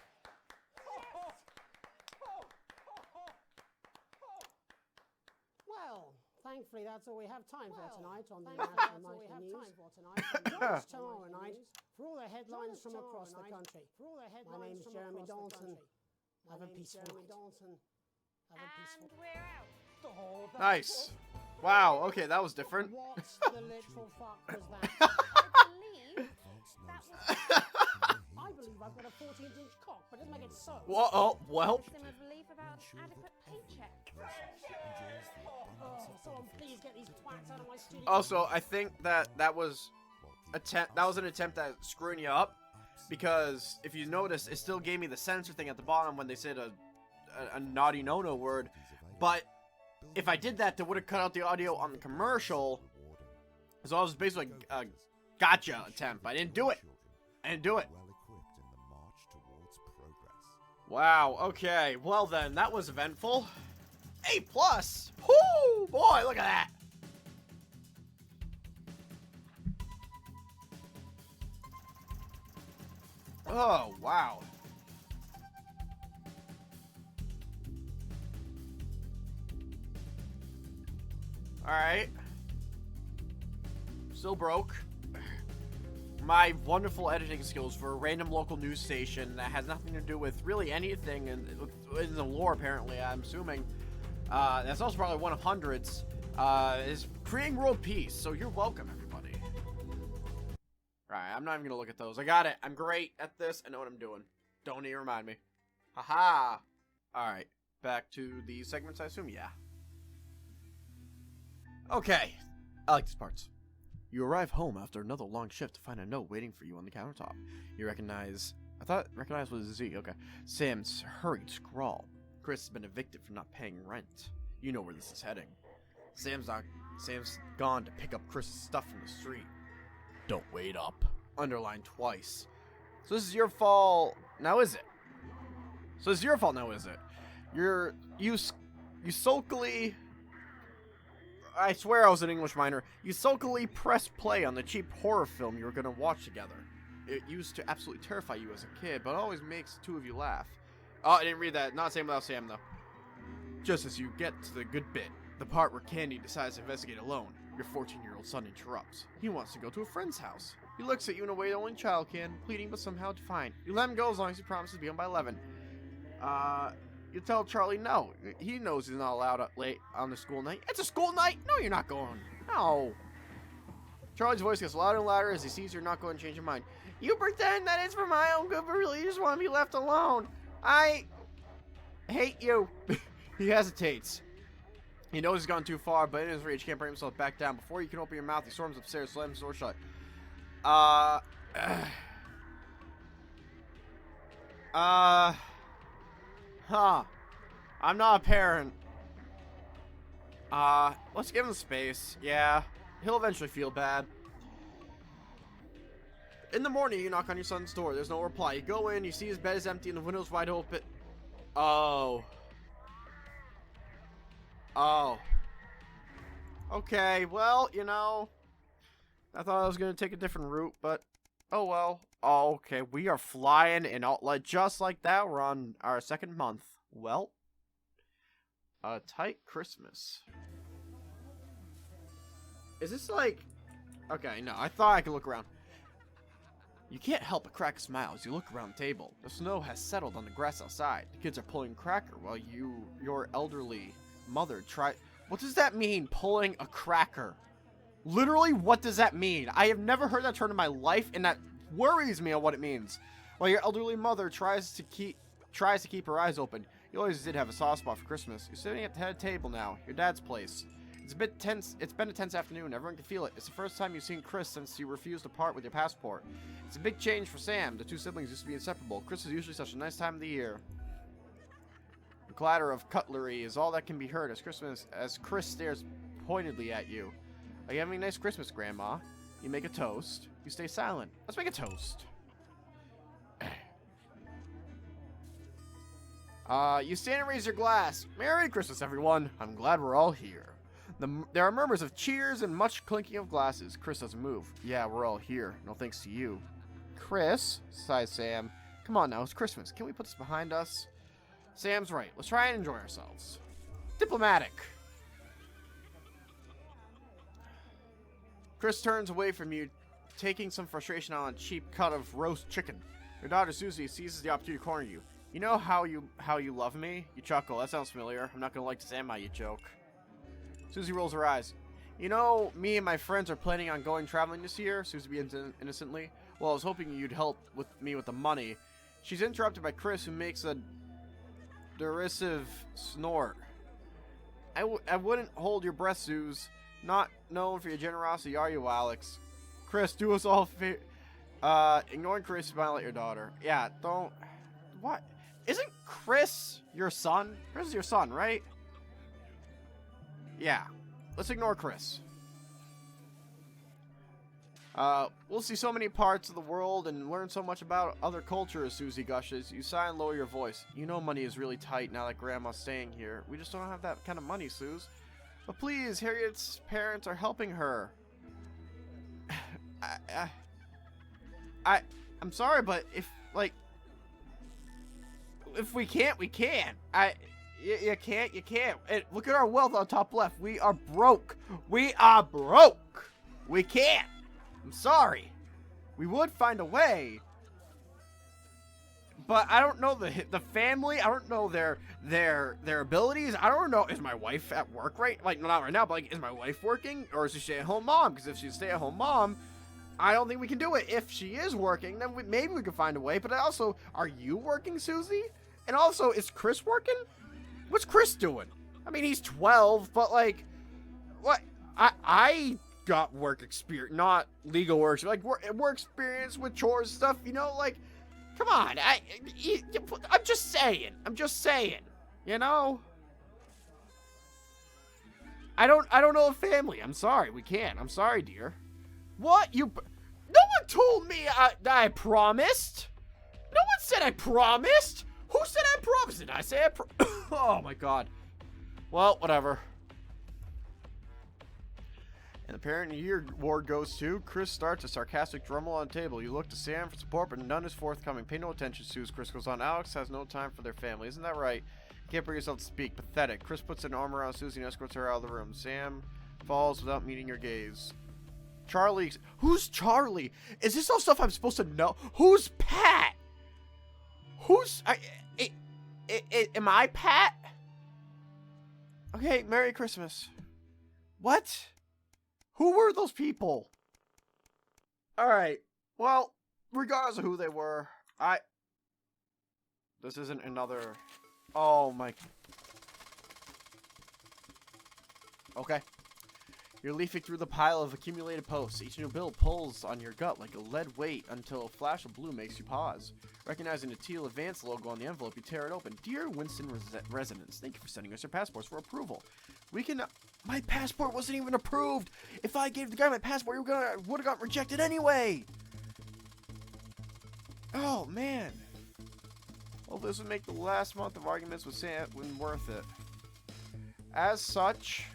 Well, thankfully that's all we have. have time for tonight on the National Nightly News. Join us tomorrow night for all the headlines from across the country. My name's Jeremy Dalton. Have a peaceful night. And we're out. Nice. Wow, okay, that was different. What the literal fuck was that? I believe I've got a 14-inch cock, but doesn't make it so. Well, oh, well. System of relief about adequate paycheck. Oh, someone please get these twats out of my studio. Also, I think that was an attempt at screwing you up, because if you notice, it still gave me the censor thing at the bottom when they said a naughty no-no word, but if I did that, they would have cut out the audio on the commercial, so I was basically a gotcha attempt. I didn't do it. Wow, okay, well then, that was eventful. A+! Whoo! Boy, look at that! Oh, wow. Alright. Still broke. My wonderful editing skills for a random local news station that has nothing to do with really anything in the lore, apparently, I'm assuming. That's also probably one of hundreds. Is creating world peace, so you're welcome, everybody. Alright, I'm not even gonna look at those. I got it. I'm great at this. I know what I'm doing. Don't even remind me. Haha! Alright, back to the segments, I assume? Yeah. Okay, I like these parts. You arrive home after another long shift to find a note waiting for you on the countertop. You recognize... I thought recognize was a Z, okay. Sam's hurried scrawl. Chris has been evicted for not paying rent. You know where this is heading. Sam's gone to pick up Chris's stuff from the street. Don't wait up. Underlined twice. So this is your fault now, is it? You sulkily... I swear I was an English minor. You sulkily pressed play on the cheap horror film you were going to watch together. It used to absolutely terrify you as a kid, but it always makes the two of you laugh. Oh, I didn't read that. Not saying without Sam, though. Just as you get to the good bit, the part where Candy decides to investigate alone, your 14-year-old son interrupts. He wants to go to a friend's house. He looks at you in a way only a child can, pleading but somehow defiant. You let him go as long as he promises to be home by 11. You tell Charlie no. He knows he's not allowed up late on the school night. It's a school night? No, you're not going. No. Charlie's voice gets louder and louder as he sees you're not going to change your mind. You pretend that it's for my own good, but really you just want to be left alone. I hate you. He hesitates. He knows he's gone too far, but in his rage, he can't bring himself back down. Before you can open your mouth, he storms upstairs, slams the door shut. I'm not a parent. Let's give him space. Yeah, he'll eventually feel bad. In the morning, you knock on your son's door. There's no reply. You go in, you see his bed is empty and the window's wide open. Oh. Okay, well, you know, I thought I was going to take a different route, but oh well. Oh, okay, we are flying and just like that, we're on our second month. Well, a tight Christmas. Is this like... Okay, no, I thought I could look around. You can't help but crack a smile as you look around the table. The snow has settled on the grass outside. The kids are pulling cracker while your elderly mother try... What does that mean, pulling a cracker? Literally, what does that mean? I have never heard that term in my life, and that worries me on what it means. While your elderly mother tries to keep her eyes open. You always did have a soft spot for Christmas. You're sitting at the head table now, your dad's place. It's a bit tense. It's been a tense afternoon. Everyone can feel it. It's the first time you've seen Chris since you refused to part with your passport. It's a big change for Sam. The two siblings used to be inseparable. Christmas is usually such a nice time of the year. The clatter of cutlery is all that can be heard as Chris stares pointedly at you. Are you having a nice Christmas, Grandma? You make a toast. You stay silent. Let's make a toast. You stand and raise your glass. Merry Christmas, everyone. I'm glad we're all here. There are murmurs of cheers and much clinking of glasses. Chris doesn't move. Yeah, we're all here. No thanks to you. Chris, sighs Sam. Come on now, it's Christmas. Can we put this behind us? Sam's right. Let's try and enjoy ourselves. Diplomatic. Chris turns away from you, taking some frustration on a cheap cut of roast chicken. Your daughter Susie seizes the opportunity to corner you. You know how you love me? You chuckle. That sounds familiar. I'm not gonna like this, am I, you joke? Susie rolls her eyes. You know, me and my friends are planning on going traveling this year, Susie begins innocently. Well, I was hoping you'd help me with the money. She's interrupted by Chris, who makes a derisive snort. I wouldn't hold your breath, Suze. Not known for your generosity, are you, Alex? Chris, do us all ignoring Chris, smile at your daughter. Yeah, don't... What? Isn't Chris your son? Chris is your son, right? Yeah. Let's ignore Chris. We'll see so many parts of the world and learn so much about other cultures, Susie gushes. You sigh and lower your voice. You know money is really tight now that Grandma's staying here. We just don't have that kind of money, Suze. But please, Harriet's parents are helping her. I'm sorry, but if we can't, we can't. You can't. And look at our wealth on top left. We are broke. We are broke. We can't. I'm sorry. We would find a way. But I don't know the family. I don't know their abilities. I don't know. Is my wife at work right? Like, not right now, but like, is my wife working? Or is she a stay-at-home mom? Because if she's a stay-at-home mom, I don't think we can do it. If she is working, then maybe we can find a way. But also, are you working, Susie? And also, is Chris working? What's Chris doing? I mean, he's 12, but like, what? I got work experience, not legal work, like work experience with chores stuff. You know, like, come on. I'm just saying. You know. I don't know a family. I'm sorry. We can't. I'm sorry, dear. What? No one told me that I promised. No one said I promised. Who said I promised? Did I say I Oh my god. Well, whatever. And the parent year award goes to Chris. Starts a sarcastic drum on the table. You look to Sam for support, but none is forthcoming. Pay no attention, Suze. Chris goes on. Alex has no time for their family. Isn't that right? You can't bring yourself to speak. Pathetic. Chris puts an arm around Susie and escorts her out of the room. Sam falls without meeting your gaze. Charlie. Who's Charlie? Is this all stuff I'm supposed to know? Who's Pat? Am I Pat? Okay, Merry Christmas. What? Who were those people? Alright, well, regardless of who they were, this isn't another... Oh my... Okay. You're leafing through the pile of accumulated posts. Each new bill pulls on your gut like a lead weight until a flash of blue makes you pause. Recognizing the Teal Advance logo on the envelope, you tear it open. Dear Winston residents, thank you for sending us your passports for approval. We can... My passport wasn't even approved! If I gave the guy my passport, would have got rejected anyway! Oh, man. Well, this would make the last month of arguments with Sam worth it. As such...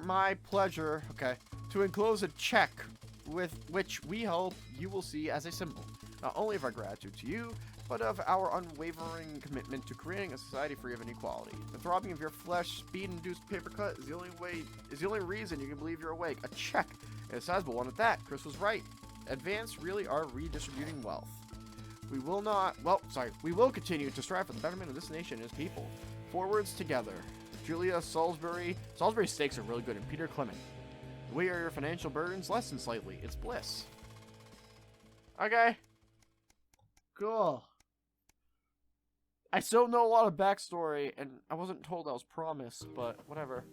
my pleasure, okay, to enclose a check with which we hope you will see as a symbol, not only of our gratitude to you, but of our unwavering commitment to creating a society free of inequality. The throbbing of your flesh, speed-induced paper cut is the only reason you can believe you're awake. A check, and a sizable one at that. Chris was right. Advance really are redistributing wealth. We will continue to strive for the betterment of this nation and its people. Forwards together. Julia Salisbury. Salisbury steaks are really good. And Peter Clement. The way your financial burdens lessen slightly. It's bliss. Okay. Cool. I still know a lot of backstory, and I wasn't told I was promised, but whatever.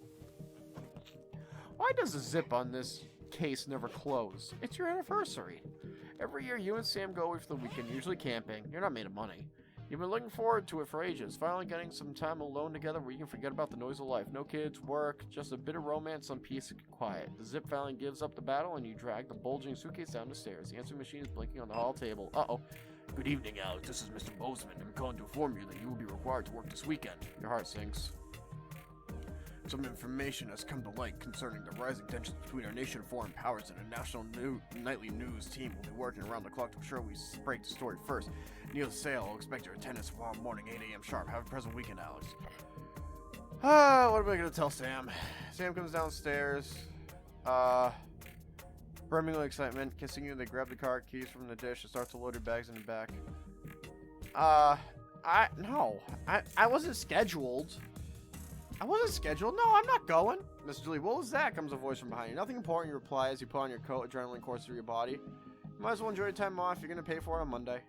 Why does the zip on this case never close? It's your anniversary. Every year you and Sam go away for the weekend, usually camping. You're not made of money. You've been looking forward to it for ages, finally getting some time alone together where you can forget about the noise of life. No kids, work, just a bit of romance, some peace and quiet. The zip finally gives up the battle and you drag the bulging suitcase down the stairs. The answering machine is blinking on the hall table. Uh-oh. Good evening, Alex. This is Mr. Bozeman. I'm calling to inform you that you will be required to work this weekend. Your heart sinks. Some information has come to light concerning the rising tensions between our nation and foreign powers, and a national nightly news team will be working around the clock to ensure we break the story first. Neil Sale will expect your attendance tomorrow morning, 8 a.m. sharp. Have a pleasant weekend, Alex. What am I gonna tell Sam? Sam comes downstairs, brimming with excitement, kissing you. They grab the car keys from the dish and start to load your bags in the back. No, I wasn't scheduled. No, I'm not going. Miss Julie, what was that? Comes a voice from behind you. Nothing important, you reply as you put on your coat. Adrenaline courses through your body. You might as well enjoy your time off. You're gonna pay for it on Monday.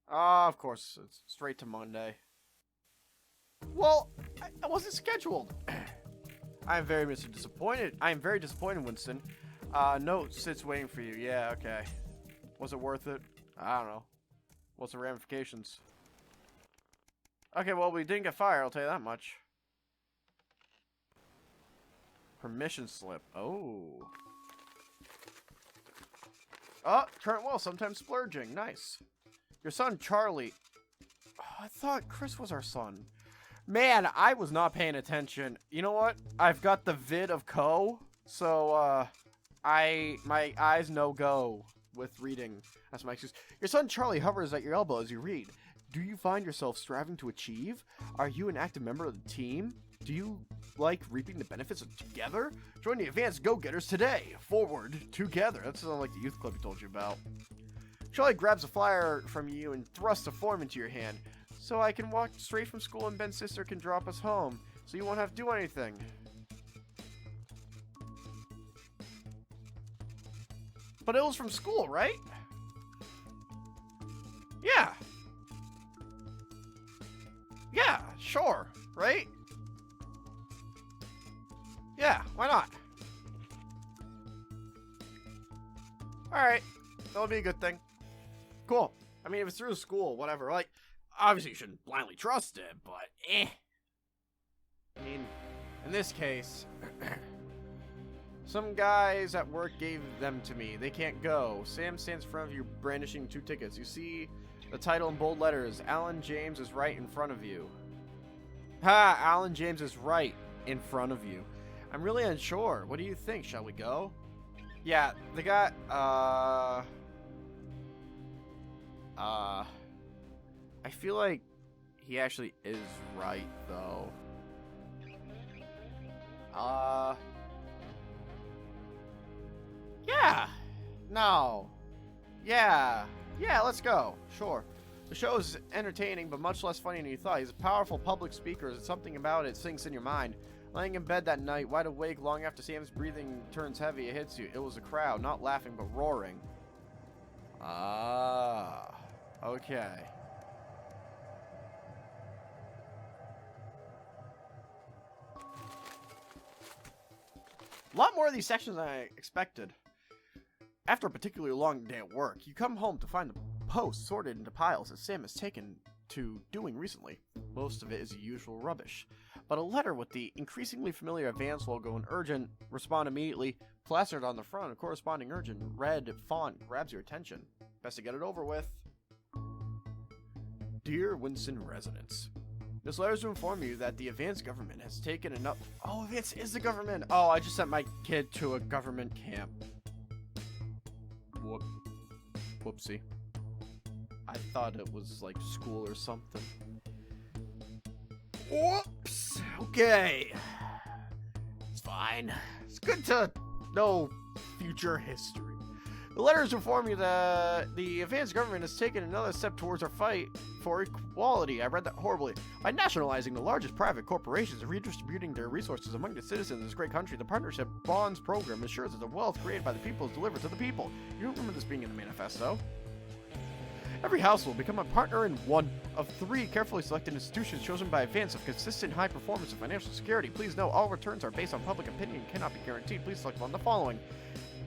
Of course, it's straight to Monday. Well, I wasn't scheduled. I am very disappointed. I am very disappointed, Winston. Note sits waiting for you. Yeah, okay. Was it worth it? I don't know. What's the ramifications? Okay, well, we didn't get fired, I'll tell you that much. Permission slip. Oh. Oh, current will, sometimes splurging. Nice. Your son, Charlie. Oh, I thought Chris was our son. Man, I was not paying attention. You know what? I've got the vid of Co. So, my eyes no go with reading. That's my excuse. Your son, Charlie, hovers at your elbow as you read. Do you find yourself striving to achieve? Are you an active member of the team? Do you like reaping the benefits of together? Join the Advanced Go-Getters today. Forward, together. That sounds like the youth club he told you about. Charlie grabs a flyer from you and thrusts a form into your hand. So I can walk straight from school and Ben's sister can drop us home. So you won't have to do anything. But it was from school, right? Yeah. Yeah, sure, right? Yeah, why not? Alright, that'll be a good thing. Cool. I mean, if it's through school, whatever. Like, obviously you shouldn't blindly trust it, but I mean, in this case, some guys at work gave them to me. They can't go. Sam stands in front of you brandishing 2 tickets. You see the title in bold letters. Alan James is right in front of you. Ha! Alan James is right in front of you. I'm really unsure. What do you think? Shall we go? Yeah, the guy, I feel like he actually is right, though. Yeah. No. Yeah. Yeah, let's go. Sure. The show is entertaining, but much less funny than you thought. He's a powerful public speaker. Something about it sinks in your mind. Laying in bed that night, wide awake, long after Sam's breathing turns heavy, it hits you. It was a crowd, not laughing, but roaring. Ah. Okay. A lot more of these sections than I expected. After a particularly long day at work, you come home to find the post sorted into piles that Sam has taken to doing recently. Most of it is the usual rubbish. But a letter with the increasingly familiar Advance logo and urgent, respond immediately, plastered on the front, a corresponding urgent red font grabs your attention. Best to get it over with. Dear Winston residents, this letter is to inform you that the Advance government has taken enough. Oh, Advance is the government. Oh, I just sent my kid to a government camp. Whoopsie. I thought it was like school or something. Whoops. Okay. It's fine. It's good to know future history. The letters inform you that the Advanced government has taken another step towards our fight for equality. I read that horribly. By nationalizing the largest private corporations and redistributing their resources among the citizens of this great country, the Partnership Bonds program ensures that the wealth created by the people is delivered to the people. You don't remember this being in the manifesto? Every household will become a partner in one of 3 carefully selected institutions chosen by Advance of consistent high performance and financial security. Please note, all returns are based on public opinion and cannot be guaranteed. Please select one of the following.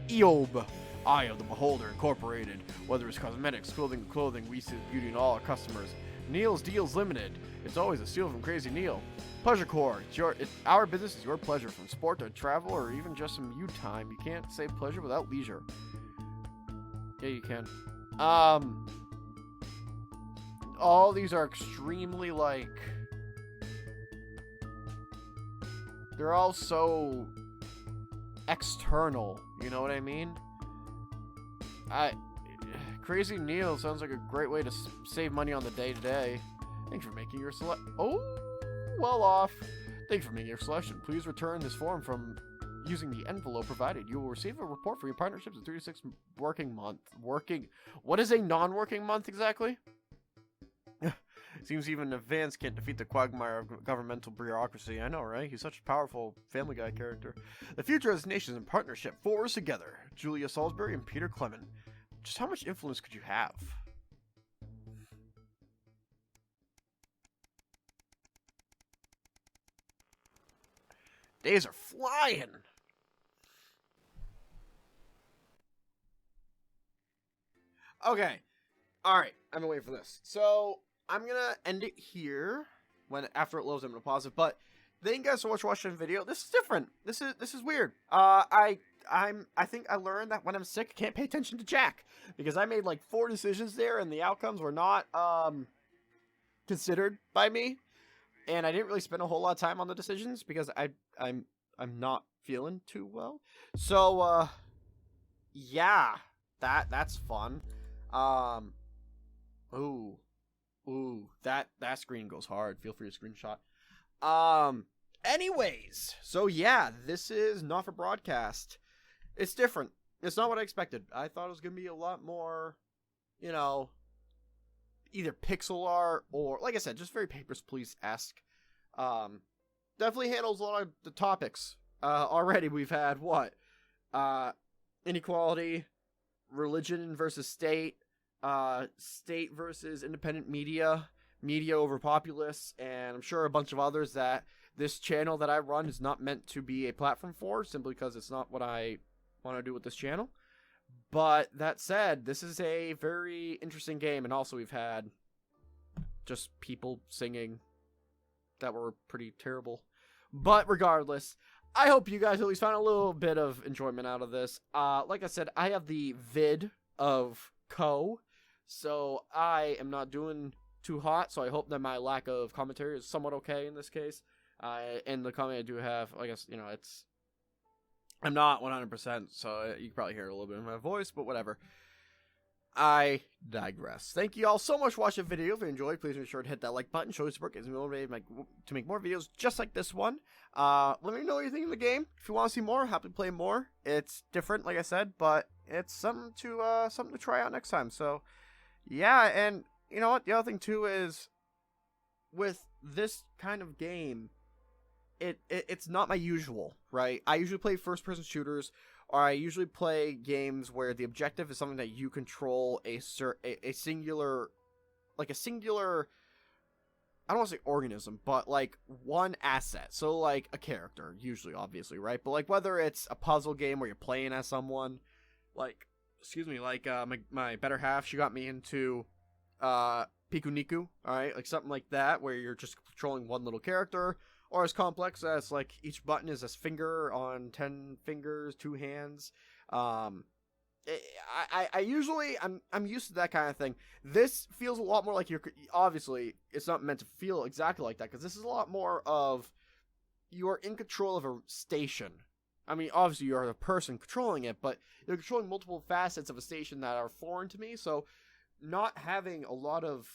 EOB. Eye of the Beholder Incorporated. Whether it's cosmetics, clothing, we see beauty in all our customers. Neil's Deals Limited. It's always a steal from Crazy Neil. Pleasure Corps. Our business is your pleasure, from sport to travel or even just some you time. You can't say pleasure without leisure. Yeah, you can. All these are extremely, like, they're all so external, you know what I mean? Crazy Neil sounds like a great way to save money on the day-to-day. Thanks for making your Oh, well off. Thanks for making your selection. Please return this form from using the envelope provided. You will receive a report for your partnerships in 3 to 6 working month. What is a non-working month exactly? Seems even Vance can't defeat the quagmire of governmental bureaucracy. I know, right? He's such a powerful Family Guy character. The future of this nation is in partnership. Forward together. Julia Salisbury and Peter Clement. Just how much influence could you have? Days are flying. Okay. Alright. I've been waiting for this. So, I'm gonna end it here. After it loads, I'm gonna pause it. But thank you guys so much for watching the video. This is different. This is weird. I think I learned that when I'm sick, I can't pay attention to Jack. Because I made like 4 decisions there, and the outcomes were not considered by me. And I didn't really spend a whole lot of time on the decisions because I'm not feeling too well. So yeah, that's fun. Ooh, that screen goes hard. Feel free to screenshot. Anyways, so yeah, this is not for broadcast. It's different. It's not what I expected. I thought it was gonna be a lot more, you know, either pixel art or, like I said, just very Papers, Please-esque. Definitely handles a lot of the topics. Already we've had, what? Inequality, religion versus state, state versus independent media, media over populace, and I'm sure a bunch of others that this channel that I run is not meant to be a platform for, simply because it's not what I want to do with this channel. But that said, this is a very interesting game, and also we've had just people singing that were pretty terrible. But regardless, I hope you guys at least found a little bit of enjoyment out of this. Like I said, I have the vid of Co, so I am not doing too hot, so I hope that my lack of commentary is somewhat okay in this case. And the comment I do have, I guess, you know, I'm not 100%, so you can probably hear a little bit of my voice, but whatever. I digress. Thank you all so much for watching the video. If you enjoyed, please make sure to hit that like button. Show your support, gets me motivated to make more videos just like this one. Let me know what you think of the game. If you want to see more, happy to play more. It's different, like I said, but it's something to try out next time. So, yeah, and you know what? The other thing too is with this kind of game, it's not my usual, right? I usually play first-person shooters, or I usually play games where the objective is something that you control a singular, I don't want to say organism, but like one asset. So like a character, usually, obviously, right? But like whether it's a puzzle game where you're playing as someone, like, my better half, she got me into Piku Niku, alright? Like something like that, where you're just controlling one little character. Or as complex as, like, each button is a finger on 10 fingers, 2 hands. I'm used to that kind of thing. This feels a lot more like obviously, it's not meant to feel exactly like that, because this is a lot more of, you are in control of a station. I mean, obviously, you are the person controlling it, but you're controlling multiple facets of a station that are foreign to me, so not having a lot of,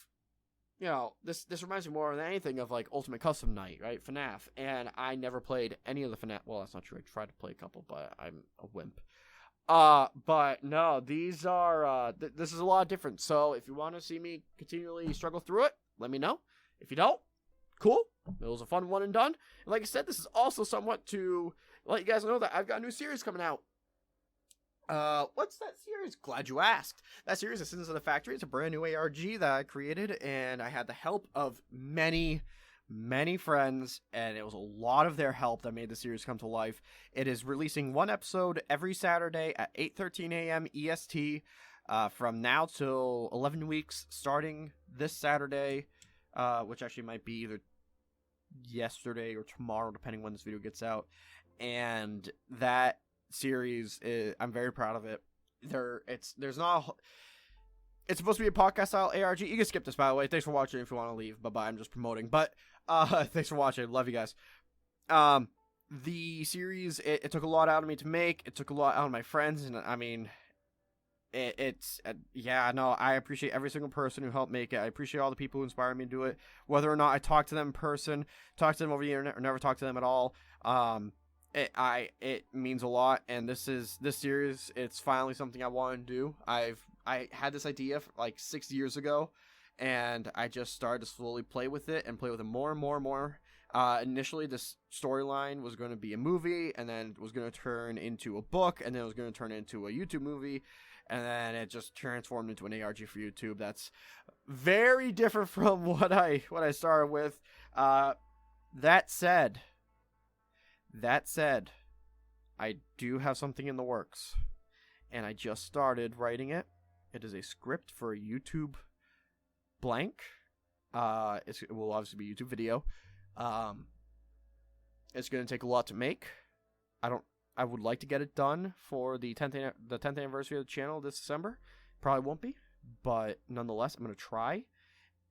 you know, this reminds me more than anything of, like, Ultimate Custom Night, right? FNAF. And I never played any of the FNAF. Well, that's not true. I tried to play a couple, but I'm a wimp. But no, these are, this is a lot different. So if you want to see me continually struggle through it, let me know. If you don't, cool. It was a fun one and done. And like I said, this is also somewhat to let you guys know that I've got a new series coming out. What's that series? Glad you asked. That series is Sins of the Factory. It's a brand new ARG that I created, and I had the help of many friends, and it was a lot of their help that made the series come to life. It is releasing one episode every Saturday at 8:13 a.m. EST, from now till 11 weeks, starting this Saturday, which actually might be either yesterday or tomorrow, depending when this video gets out. And that series I'm very proud of it. It's supposed to be a podcast style ARG. You can skip this, by the way. Thanks for watching. If you want to leave, bye-bye. I'm just promoting, but thanks for watching. Love you guys. The series, it took a lot out of me to make. It took a lot out of my friends, and I mean, yeah, no, I appreciate every single person who helped make it. I appreciate all the people who inspired me to do it, whether or not I talk to them in person, talk to them over the internet, or never talk to them at all. It means a lot, and this series, it's finally something I want to do. I had this idea like 6 years ago, and I just started to slowly play with it more and more and more. Initially, this storyline was going to be a movie, and then it was going to turn into a book, and then it was going to turn into a YouTube movie, and then it just transformed into an ARG for YouTube. That's very different from what I started with. That said, I do have something in the works, and I just started writing it. It is a script for a YouTube blank. It will obviously be a YouTube video. It's going to take a lot to make. I would like to get it done for the 10th anniversary of the channel this December. Probably won't be, but nonetheless, I'm going to try,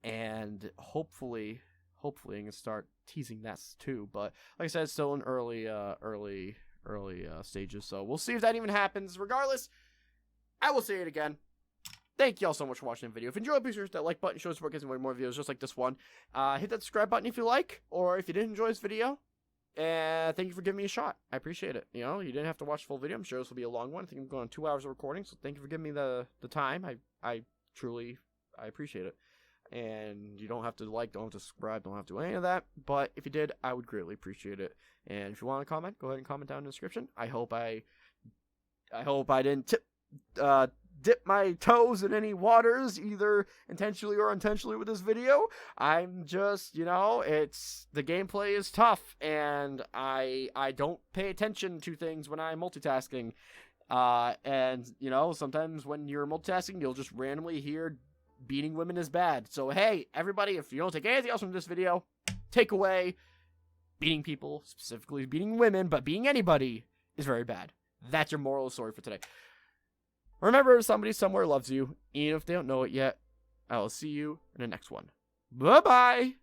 and hopefully I can start teasing that too. But like I said, it's still in early stages, so we'll see if that even happens. Regardless, I will say it again. Thank y'all so much for watching the video. If you enjoyed, please hit that like button. Show support, getting more videos just like this one. Hit that subscribe button if you like, or if you didn't enjoy this video. And thank you for giving me a shot. I appreciate it. You know, you didn't have to watch the full video. I'm sure this will be a long one. I think I'm going on 2 hours of recording, so thank you for giving me the time. I truly appreciate it. And you don't have to like, don't have to subscribe, don't have to do any of that. But if you did, I would greatly appreciate it. And if you want to comment, go ahead and comment down in the description. I hope I didn't dip my toes in any waters, either intentionally or unintentionally, with this video. I'm just, the gameplay is tough, and I don't pay attention to things when I'm multitasking. And, sometimes when you're multitasking, you'll just randomly hear beating women is bad. So, hey, everybody, if you don't take anything else from this video, take away beating people, specifically beating women, but beating anybody is very bad. That's your moral of the story for today. Remember, somebody somewhere loves you, even if they don't know it yet. I will see you in the next one. Bye-bye!